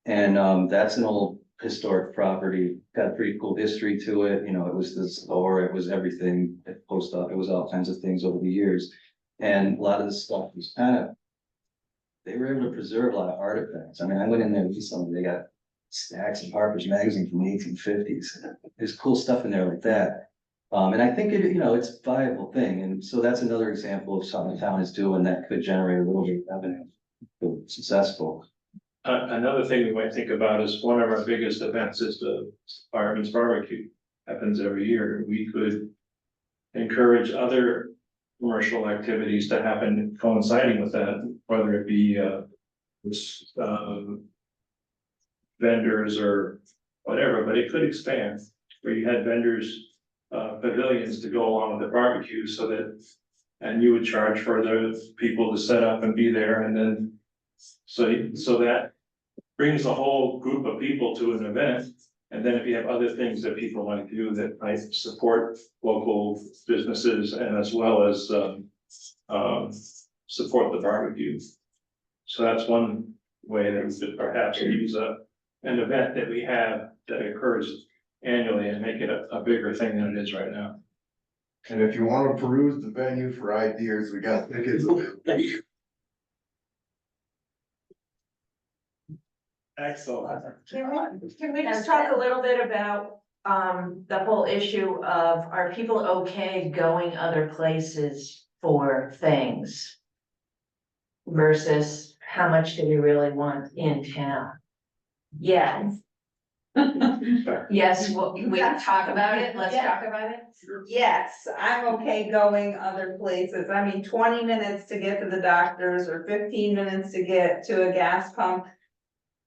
And, that's an old historic property, got a pretty cool history to it, you know, it was the store, it was everything, it post up, it was all kinds of things over the years. And a lot of the stuff was kind of, they were able to preserve a lot of artifacts. I mean, I went in there recently, they got stacks of Harper's Magazine from the 1850s. There's cool stuff in there like that. And I think it, you know, it's a viable thing. And so that's another example of something the town is doing that could generate a little bit of revenue. If successful. Another thing we might think about is one of our biggest events is the Fireman's Barbecue. Happens every year. We could encourage other commercial activities to happen coinciding with that, whether it be vendors or whatever, but it could expand where you had vendors, pavilions to go along with the barbecue so that, and you would charge for those people to set up and be there, and then so that brings a whole group of people to an event. And then if you have other things that people want to do that might support local businesses and as well as support the barbecue. So that's one way that we could perhaps use an event that we have that occurs annually and make it a bigger thing than it is right now. And if you wanna peruse the venue for ideas, we got tickets. Excellent. Can we just talk a little bit about, the whole issue of, are people okay going other places for things? Versus how much do we really want in town? Yeah. Yes, well, we can talk about it, let's talk about it. Yes, I'm okay going other places. I mean, 20 minutes to get to the doctor's or 15 minutes to get to a gas pump.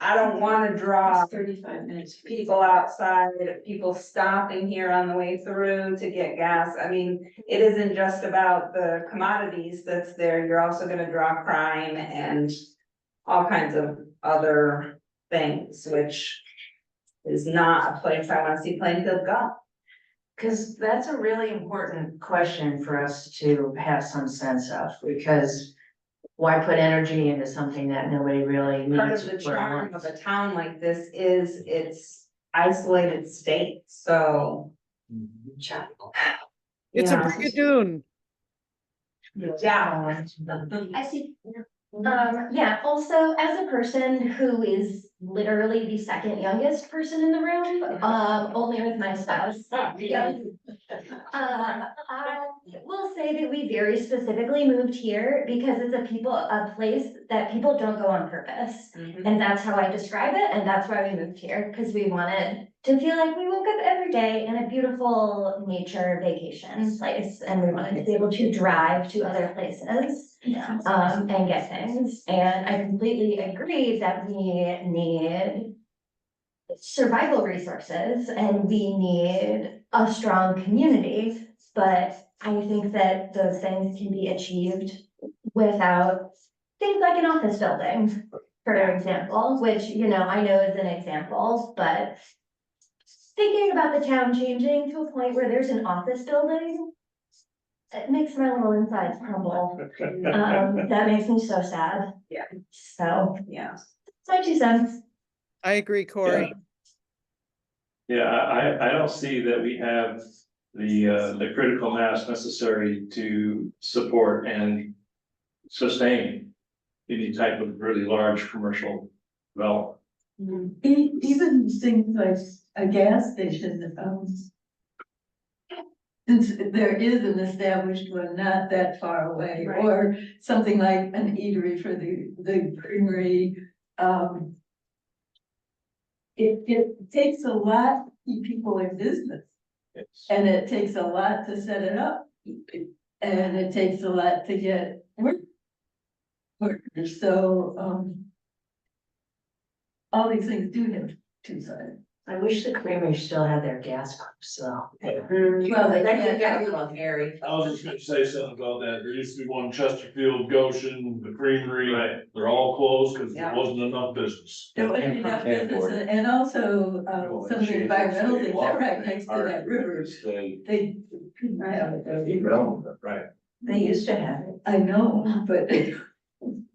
I don't wanna draw 35 minutes. people outside, people stopping here on the way through to get gas. I mean, it isn't just about the commodities that's there. You're also gonna draw crime and all kinds of other things, which is not a place I wanna see Plainfield go. Cause that's a really important question for us to have some sense of, because why put energy into something that nobody really Part needs? of the or charm of wants? a town like this is its isolated state, so. It's a Yeah. brigadoon. Yeah. I see. Yeah, also, as a person who is literally the second youngest person in the room, only with my spouse. I will say that we very specifically moved here because it's a place that people don't go on purpose. And that's how I describe it, and that's why we moved here, because we wanted to feel like we woke up every day in a beautiful nature vacation place, and we wanted to be able to drive to other places. And get things, and I completely agree that we need survival resources and we need a strong community, but I think that those things can be achieved without things like an office building, for example, which, you know, I know is an example, but thinking about the town changing to a point where there's an office building, it makes my little insides crumble. That makes me so sad. Yeah. So, Yeah. it's my 2 cents. I agree, Corey. Yeah, I don't see that we have the critical mass necessary to support and sustain any type of really large commercial development. Even things like a gas station, since there is an established one not that far away, Right. or something like an eatery for the creamery. It takes a lot to keep people in business, and it takes a lot to set it up. And it takes a lot to get workers, so, all these things do have two sides. I wish the creamery still had their gas pumps, though. Well, they That could can't- get a little hairy. I was just gonna say something about that. There used to be one Chesterfield, Goshen, the Creamery. Right. They're all closed because there Yeah. wasn't enough business. There wasn't enough business, and also, some of the environmental things are right next to that river. They couldn't have it. Right. They used to have it. I know, but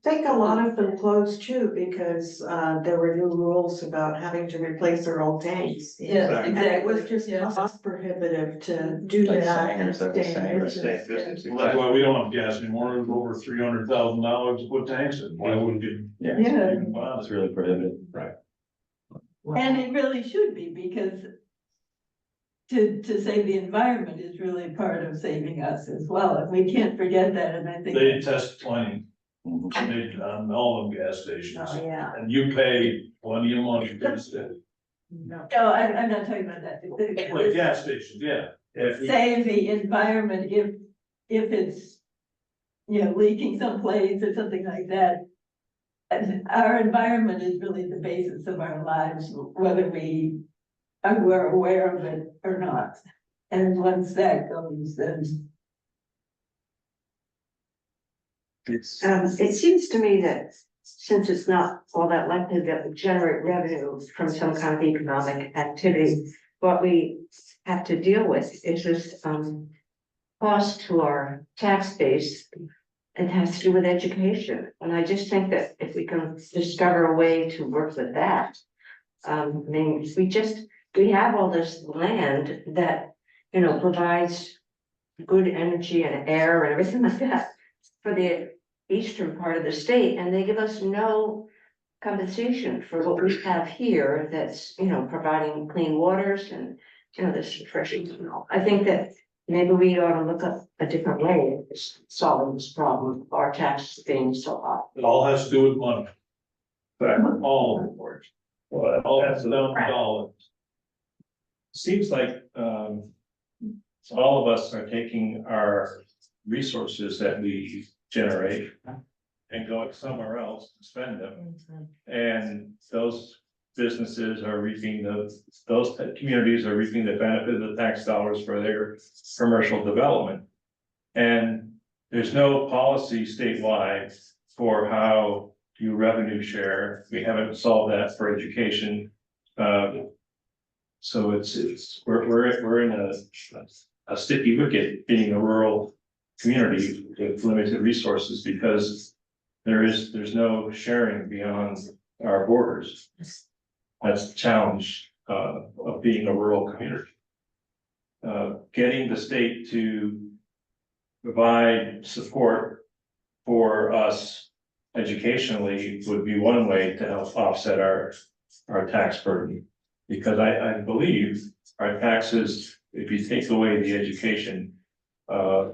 think a lot of them closed too, because there were new rules about having to replace their old tanks. Yes, And it was exactly. just Yes. cost prohibitive to do Like that. Sanger's, and that was stay in Sanger's. business. Well, that's why we don't have gas anymore, it's over $300,000 to put tanks in, why would we? Yeah, Yeah, Even bother? it's really prohibitive. Right. and it really should be, because to save the environment is really part of saving us as well, and we can't forget that, and I think. They test plenty, Mhm. they, on all them gas stations, Oh, yeah. and you pay plenty of money to instead. No. No, I'm not talking about that. Like gas stations, yeah. If we- Save the environment if it's, you know, leaking someplace or something like that. And our environment is really the basis of our lives, whether we are aware of it or not. And once that goes, then It seems to me that since it's not all that likely that we generate revenue from some kind of economic activity, what we have to deal with is this cost to our tax base. It has to do with education, and I just think that if we can discover a way to work with that. I mean, we have all this land that, you know, provides good energy and air and everything like that for the eastern part of the state, and they give us no compensation for what we have here that's, you know, providing clean waters and, you know, this refreshing, you know. I think that maybe we ought to look up a different way of solving this problem, of our taxes being so high. It all has to do with money. But all of it, well, it all has to do with dollars. Seems like, all of us are taking our resources that we generate and going somewhere else to spend them. And those businesses are reaping those communities are reaping the benefit of the tax dollars for their commercial development. And there's no policy statewide for how you revenue share. We haven't solved that for education. So we're in a sticky wicket being a rural community with limited resources because there's no sharing beyond our borders. That's the challenge of being a rural community. Getting the state to provide support for us educationally would be one way to help offset our tax burden. Because I believe our taxes, if you take away the education, I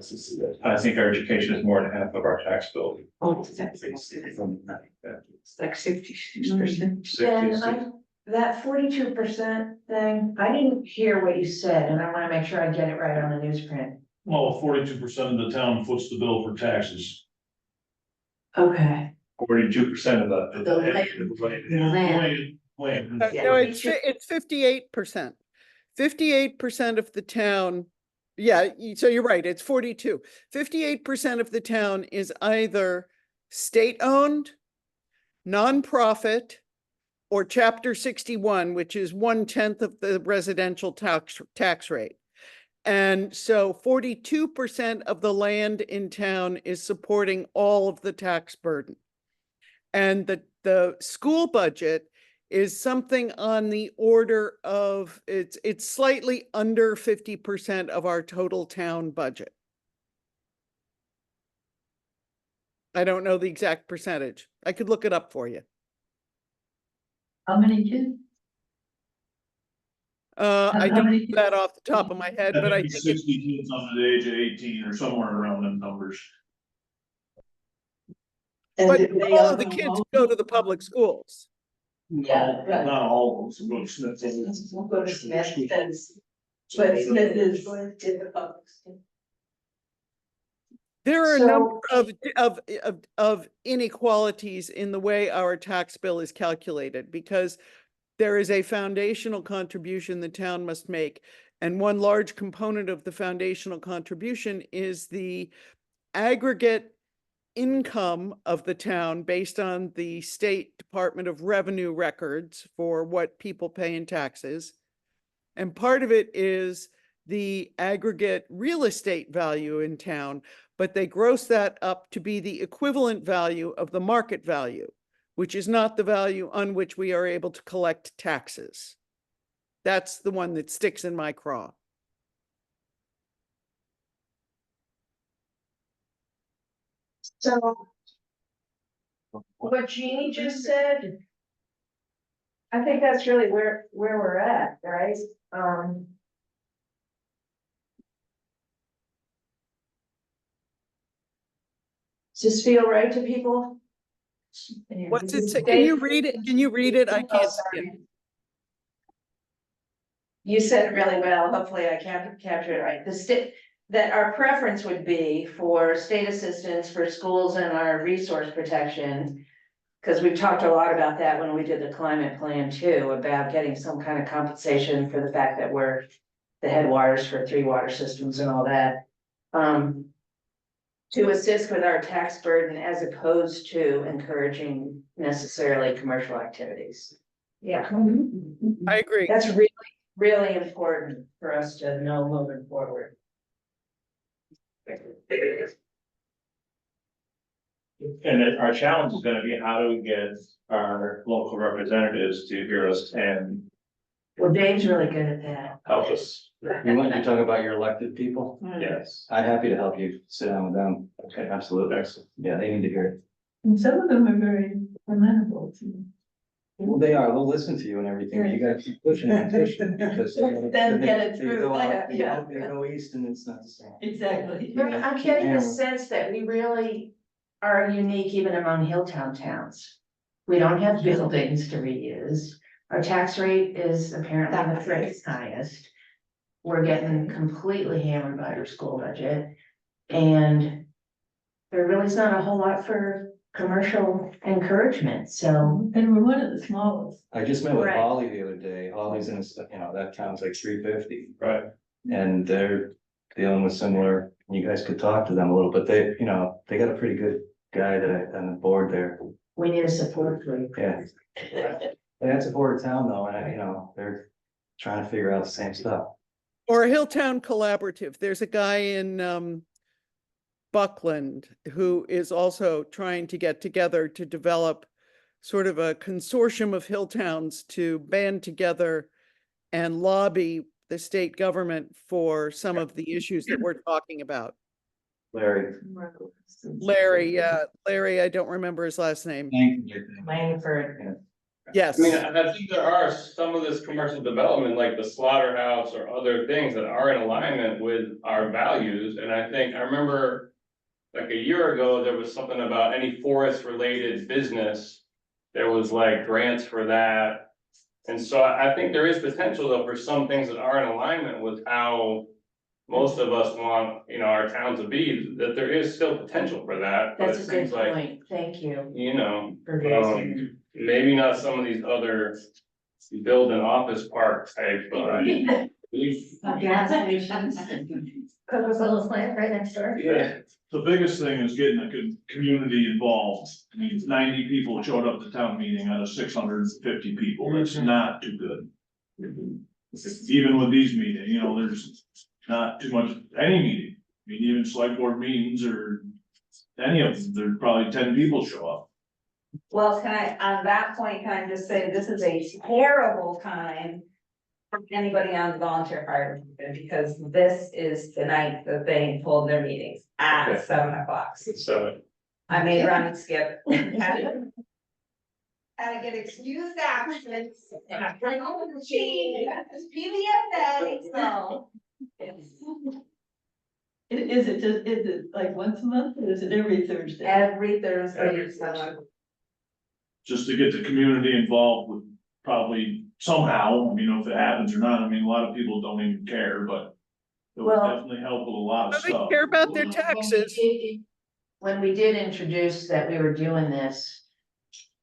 think our education is more than half of our tax bill. Oh, it's like 66%. Ben, that 42% thing, I didn't hear what you said, and I wanna make sure I get it right on the newsprint. Well, 42% of the town foots the bill for taxes. Okay. 42% of the. The land. Land. No, it's 58%. 58% of the town, yeah, so you're right, it's 42. 58% of the town is either state-owned, nonprofit, or Chapter 61, which is 1/10 of the residential tax rate. And so 42% of the land in town is supporting all of the tax burden. And the school budget is something on the order of, it's slightly under 50% of our total town budget. I don't know the exact percentage. I could look it up for you. how many kids? I how don't many know that off the top of my head, but I think it's 60 kids under the age of 18 or somewhere around them numbers. And but they all all of the go kids home? go to the public schools. Yeah, right. Not all of them, go to Smith. We'll go to Smith, but Smith is in the public school. There are a So- number of inequalities in the way our tax bill is calculated, because there is a foundational contribution the town must make. And one large component of the foundational contribution is the aggregate income of the town based on the State Department of Revenue records for what people pay in taxes. And part of it is the aggregate real estate value in town, but they gross that up to be the equivalent value of the market value, which is not the value on which we are able to collect taxes. That's the one that sticks in my craw. So what Jeannie just said, I think that's really where we're at, right? Does this feel right to people? What's it say? Can you read it? Can you read it? I Oh, can't see it. sorry. You said it really well. Hopefully I captured it right. The state, that our preference would be for state assistance for schools and our resource protection. Because we've talked a lot about that when we did the climate plan too, about getting some kind of compensation for the fact that we're the headwaters for 3 water systems and all that. To assist with our tax burden as opposed to encouraging necessarily commercial activities. Yeah. I agree. That's really, really important for us to know moving forward. And our challenge is gonna be, how do we get our local representatives to hear us and Well, Dave's really good at that. help us? You want to talk about your elected people? Yes. I'm happy to help you sit down with them. Okay, absolutely. Yeah, they need to hear it. And some of them are very amenable to. Well, they are, they'll listen to you and everything, but you gotta keep pushing and pushing, because. Then get it they through, go out, yeah. They go east and it's not the same. Exactly. I'm getting the Yeah. sense that we really are unique even among Hilltown towns. We don't have buildings to reuse. Our tax rate is apparently the third highest. We're getting completely hammered by our school budget. And there really is not a whole lot for commercial encouragement, so. And we're one of the smallest. I just met with Right. Holly the other day, Holly's in, that town's like 350. Right. And they're dealing with similar, you guys could talk to them a little, but they, they got a pretty good guy on the board there, We need a support group. yeah. And that's a border town though, and they're trying to figure out the same stuff. Or a Hilltown Collaborative. There's a guy in Buckland who is also trying to get together to develop sort of a consortium of Hilltowns to band together and lobby the state government for some of the issues that we're talking about. Larry. Larry, I don't remember his last name. Thank you. Langford. Yes. I mean, I think there are some of this commercial development, like the slaughterhouse or other things that are in alignment with our values, and I remember. Like a year ago, there was something about any forest related business. There was like grants for that. And so I think there is potential though for some things that are in alignment with how. Most of us want, our town to be, that there is still potential for that. But That's it a good seems like, point. Thank you. Um, for raising maybe not some of these other build an office park type, but. gas stations. Coca-Cola's plant right next door. Yeah, the biggest thing is getting a good community involved. 90 people showed up to town meeting out of 650 people. That's not too good. Even with these meetings, there's not too much, any meeting. I mean, even select board meetings or any of them, there's probably 10 people show up. Well, on that point, can I just say, this is a terrible time for anybody on the volunteer fire department, because this is the night that they hold their meetings at Okay. 7:00. So, I made Ronnie skip. Had to get excused absence. And I bring home the machine, PVFA, so. Is it like once a month or is it every Thursday? Every Thursday. Just to get the community involved with probably somehow, if it happens or not, a lot of people don't even care, but. It would Well- definitely help with a lot of They stuff. care about their taxes. When we did introduce that we were doing this,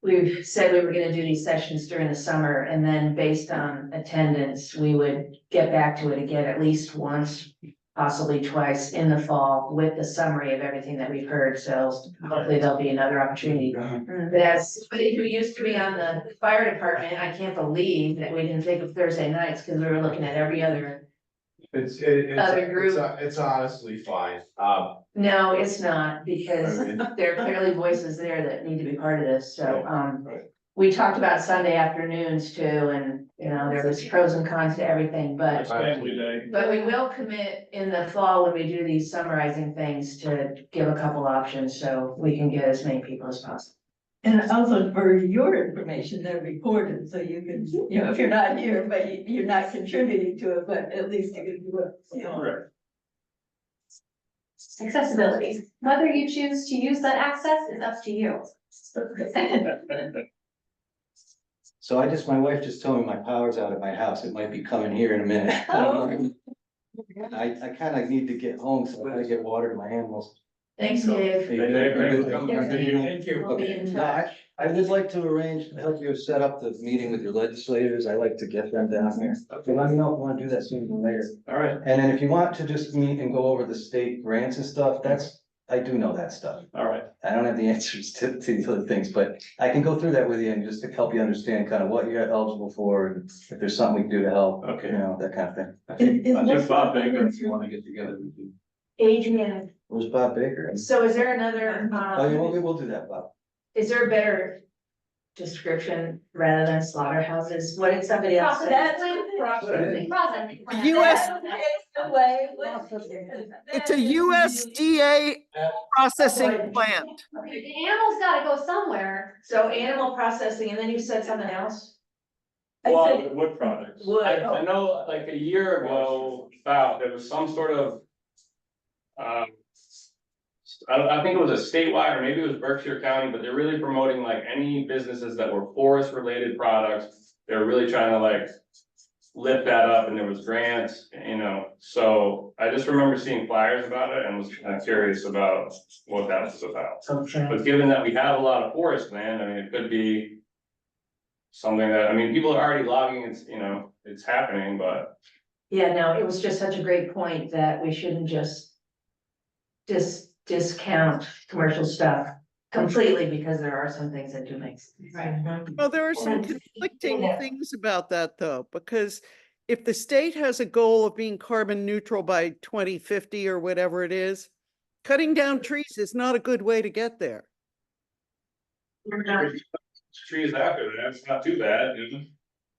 we said we were gonna do these sessions during the summer, and then based on attendance, we would get back to it again at least once, possibly twice in the fall with the summary of everything that we've heard, so hopefully there'll be another opportunity. But as somebody who used to be on the fire department, I can't believe that we didn't think of Thursday nights, because we were looking at every other Other group. It's honestly fine, No, it's not, because there are clearly voices there that need to be part of this, so, Right. we talked about Sunday afternoons too, and, there was pros and cons to everything, It's but. family day. But we will commit in the fall when we do these summarizing things to give a couple options, so we can get as many people as possible. And also for your information, they're recorded, so you can, if you're not here, but you're not contributing to it, but at least you can do it. Correct. Accessibility, whether you choose to use that access is up to you. So my wife just told me my power's out at my house. It might be coming here in a minute. I kind of need to get home, so I gotta get water to my animals. Thanks, Dave. Hey, good. Thank you. We'll be in No, touch. I would like to help you set up the meeting with your legislators. I like to get them down here. So let me know if you want to do that sooner than later. All right, And then if you want to just meet and go over the state grants and stuff, I do know that stuff. all right. I don't have the answers to the other things, but I can go through that with you and just to help you understand kind of what you're eligible for, and if there's something we can do to help, Okay. that kind of thing. I think Bob Baker, if you wanna get together, we do. Adrian, Where's Bob Baker? so is there another, Oh, yeah, we'll do that, Bob. is there a better description rather than slaughterhouses? What did somebody else say? Processing. US The way. It's a USDA processing plant. Okay, the animals gotta go somewhere. So animal processing, and then you said something else? Well, wood products. Wood. I know like a year ago, there was some sort of. I think it was a statewide, or maybe it was Berkshire County, but they're really promoting like any businesses that were forest related products. They're really trying to like lift that up, and there was grants, so I just remember seeing flyers about it and was kind of curious about what that was about. Okay. But given that we have a lot of forest land, I mean, it could be something that, I mean, people are already logging, it's happening, but. Yeah, no, it was just such a great point that we shouldn't just discount commercial stuff completely, because there are some things that do make sense. Right. Well, there are some conflicting things about that though, because if the state has a goal of being carbon neutral by 2050 or whatever it is, cutting down trees is not a good way to get there. Trees after that, it's not too bad,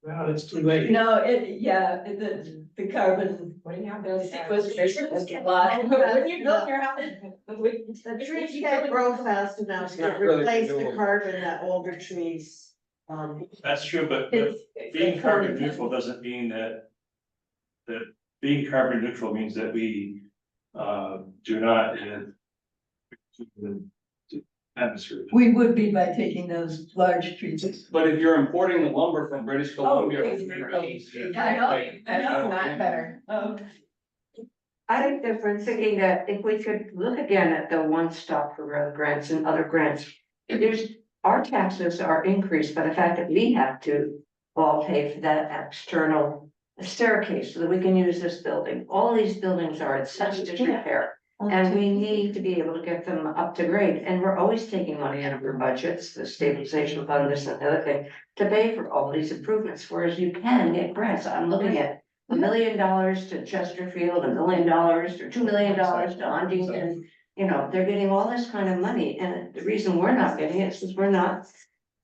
Well, it's too late. No, the carbon. Sequestration is a lot. When you build your house. The trees can't grow fast enough to replace the carbon that older trees. That's true, but It's- being carbon neutral doesn't mean that being carbon neutral means that we do not the atmosphere. We would be by taking those large trees. but if you're importing the lumber from British Columbia. I know. Not better. I think that we're thinking that if we could look again at the one stop for road grants and other grants, our taxes are increased by the fact that we have to all pay for that external staircase so that we can use this building. All these buildings are in such disrepair. And we need to be able to get them up to grade, and we're always taking money out of our budgets, the stabilization fund, this and the other thing, to pay for all these improvements, whereas you can get grants. I'm looking at $1 million to Chesterfield, $1 million or $2 million to Huntington. They're getting all this kind of money, and the reason we're not getting it is because we're not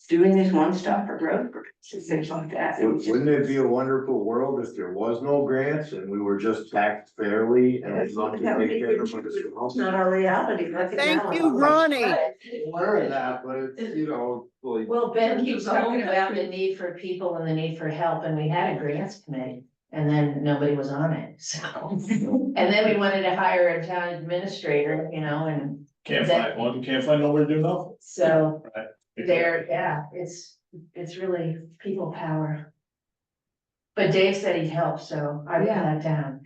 doing these one-stop for road grants and things like that. Wouldn't it be a wonderful world if there was no grants and we were just taxed fairly and as long as we take care of It's not our reality. Look at Thank now. you, Ronnie. aware of that, but it's, like. Well, Ben keeps talking about the need for people and the need for help, and we had a grants committee, and then nobody was on it, so. And then we wanted to hire a town administrator, and Can't find one, can't find nowhere to do nothing. so it's really people power. But Dave said he'd help, so I wrote that down.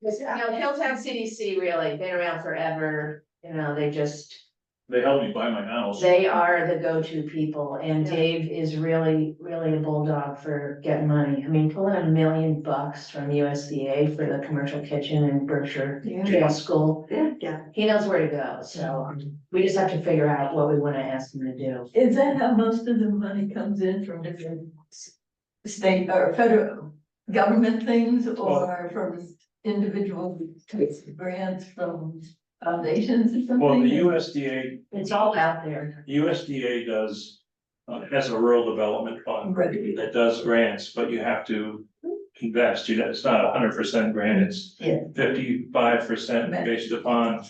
Hilltown CDC, really, been around forever, They helped me buy my house. they are the go-to people, and Dave is really, really a bulldog for getting money. I mean, pulling $1 million from USDA for the commercial kitchen in Berkshire Trail School. Yeah. He knows where to go, so we just have to figure out what we wanna ask him to do. Is that how most of the money comes in from different state or federal? government things or from individual types of grants from foundations or something? Well, the USDA, It's all out there. USDA does, has a rural development fund Right. that does grants, but you have to invest. You know, it's not 100% grant, it's Yeah. 55% based upon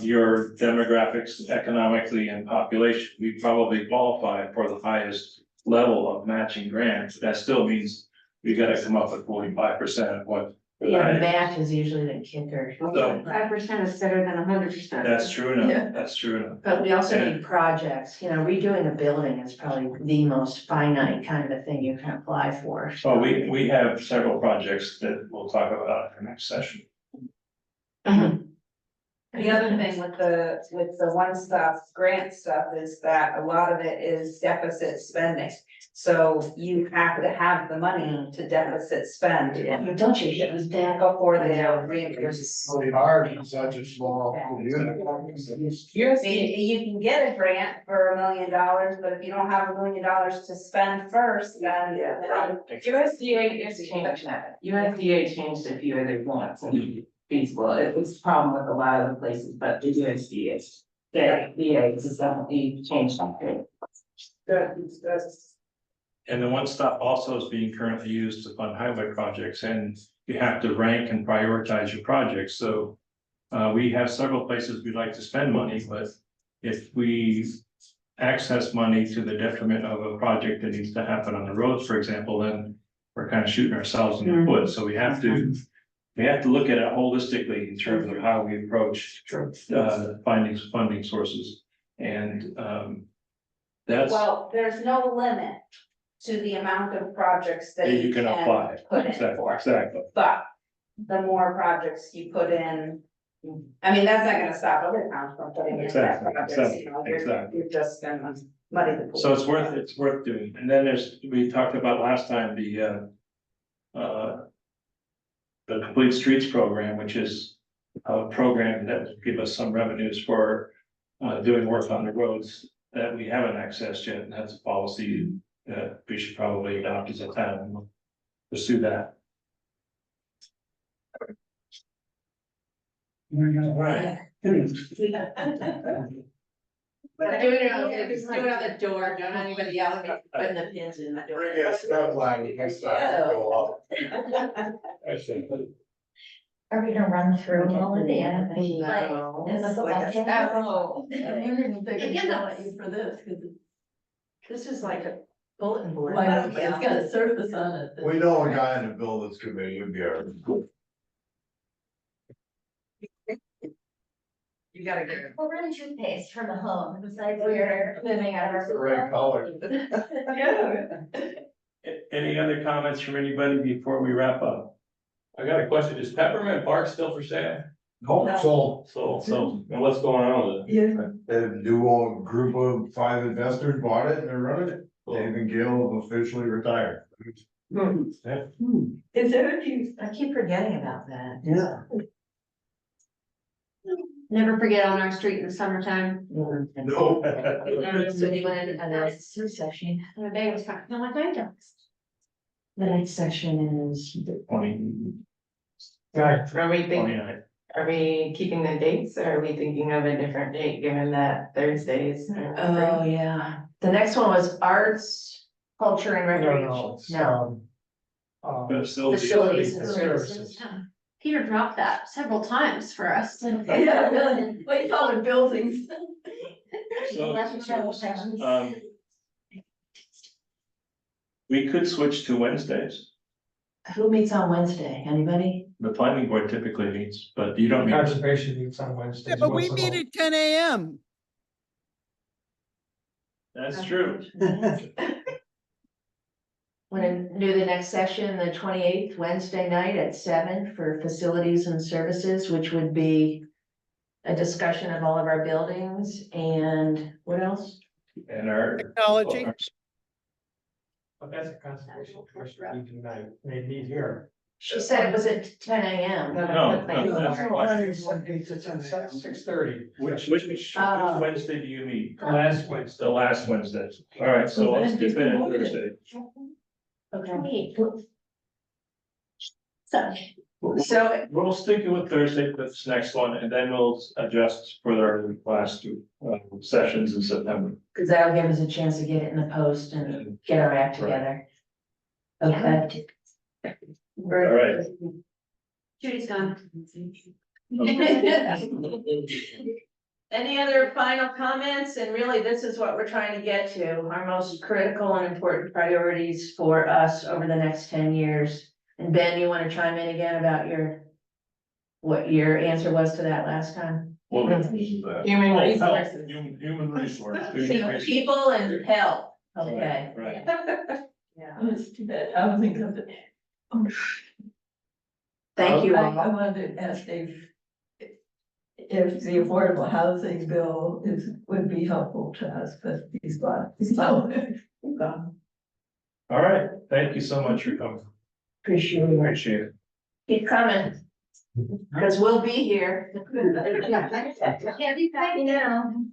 your demographics economically and population. We probably qualify for the highest level of matching grants. That still means we gotta come up with 45% of what. Yeah, the match is usually the kicker. So 5% is better than 100%. that's true Yeah. enough, that's true enough. But we also Yeah. need projects, you know, redoing a building is probably the most finite kind of a thing you can apply for. So we have several projects that we'll talk about in our next session. The other thing with the one stuff, grant stuff, is that a lot of it is deficit spending. So you have to have the money to deficit spend But don't you hit us back up? before they reimburse. It's really hard in such a small community. You can get a grant for $1 million, but if you don't have $1 million to spend first, then. USDA is changed that. USDA changed a few of their wants and feasible. It was a problem with a lot of the places, but the USDA has definitely changed that. And the one stop also is being currently used to fund highway projects, and you have to rank and prioritize your projects, so. We have several places we'd like to spend money, but if we access money to the detriment of a project that needs to happen on the roads, for example, then. We're kind of shooting ourselves in the foot, so we have to look at it holistically in terms of how we approach. Funding sources, and, that's. Well, there's no limit to the amount of projects that You can apply, put in exactly, for. exactly. But the more projects you put in, I mean, that's not gonna stop other towns from putting in that Exactly, projects, you know, exactly. you're just gonna muddy the pool. So it's worth doing, and then we talked about last time, the Complete Streets program, which is a program that will give us some revenues for doing work on the roads that we haven't accessed yet, and that's a policy that we should probably adopt as a town, and pursue that. Right. But do it on the door, don't anybody else putting the pins in the door. Bring a step line next time, go up. Are we gonna run through all of the animals? No. Like, in the football Like game? Oh, I'm wondering if they're gonna yell at you for this, cause This is like a bulletin board. it's got a surface on it. We know a guy in the buildings committee, you'd be our. You gotta get it. We're running toothpaste from the home, besides we're moving out of our. The right color. Any other comments from anybody before we wrap up? I got a question, is Peppermint Park still for sale? Hope so. So, and what's going on with it? Yeah, A new group of 5 investors bought it and they're running it. Dave and Gil have officially retired. is there any, I keep forgetting about that. Yeah. Never forget on our street in the summertime. No. So do you want to announce the session? The day was fine. No, I don't. The next session is. 29. Are we keeping the dates or are we thinking of a different date, given that Thursdays? are Oh, free? yeah. The next one was arts, culture and recreation. No, facilities and services. Peter dropped that several times for us. yeah, really, what do you call it, buildings? We could switch to Wednesdays. Who meets on Wednesday? Anybody? The planning board typically meets, but you don't meet. Conservation meets on Wednesdays. Yeah, but we once a meet month. at 10 a.m. That's true. Want to do the next session, the 28th, Wednesday night at 7 for facilities and services, which would be a discussion of all of our buildings and what else? And our. Technology. But that's a conservation commission meeting tonight, they meet here. She said it was at 10 a.m. No, It's 6:30. Which Wednesday do you meet? Last Wednesday. The last Wednesday. All right, so let's keep it at Thursday. Okay. So, We'll stick with Thursday for this next one, and then we'll adjust for our last two sessions in September. because that'll give us a chance to get it in the post and get our act together. Okay. All right. Judy's gone. Any other final comments? And really, this is what we're trying to get to, our most critical and important priorities for us over the next 10 years. And Ben, you want to chime in again about what your answer was to that last time? What was that? Human Oh, health, resources. Human resources. People and health, okay. Right. Yeah. It's too bad housing comes. Thank you I all. wanted to ask if the affordable housing bill would be helpful to us, but he's gone. All right, thank you so much for coming. Appreciate it. Appreciate it. Keep coming. Because we'll be here. Yeah, you know.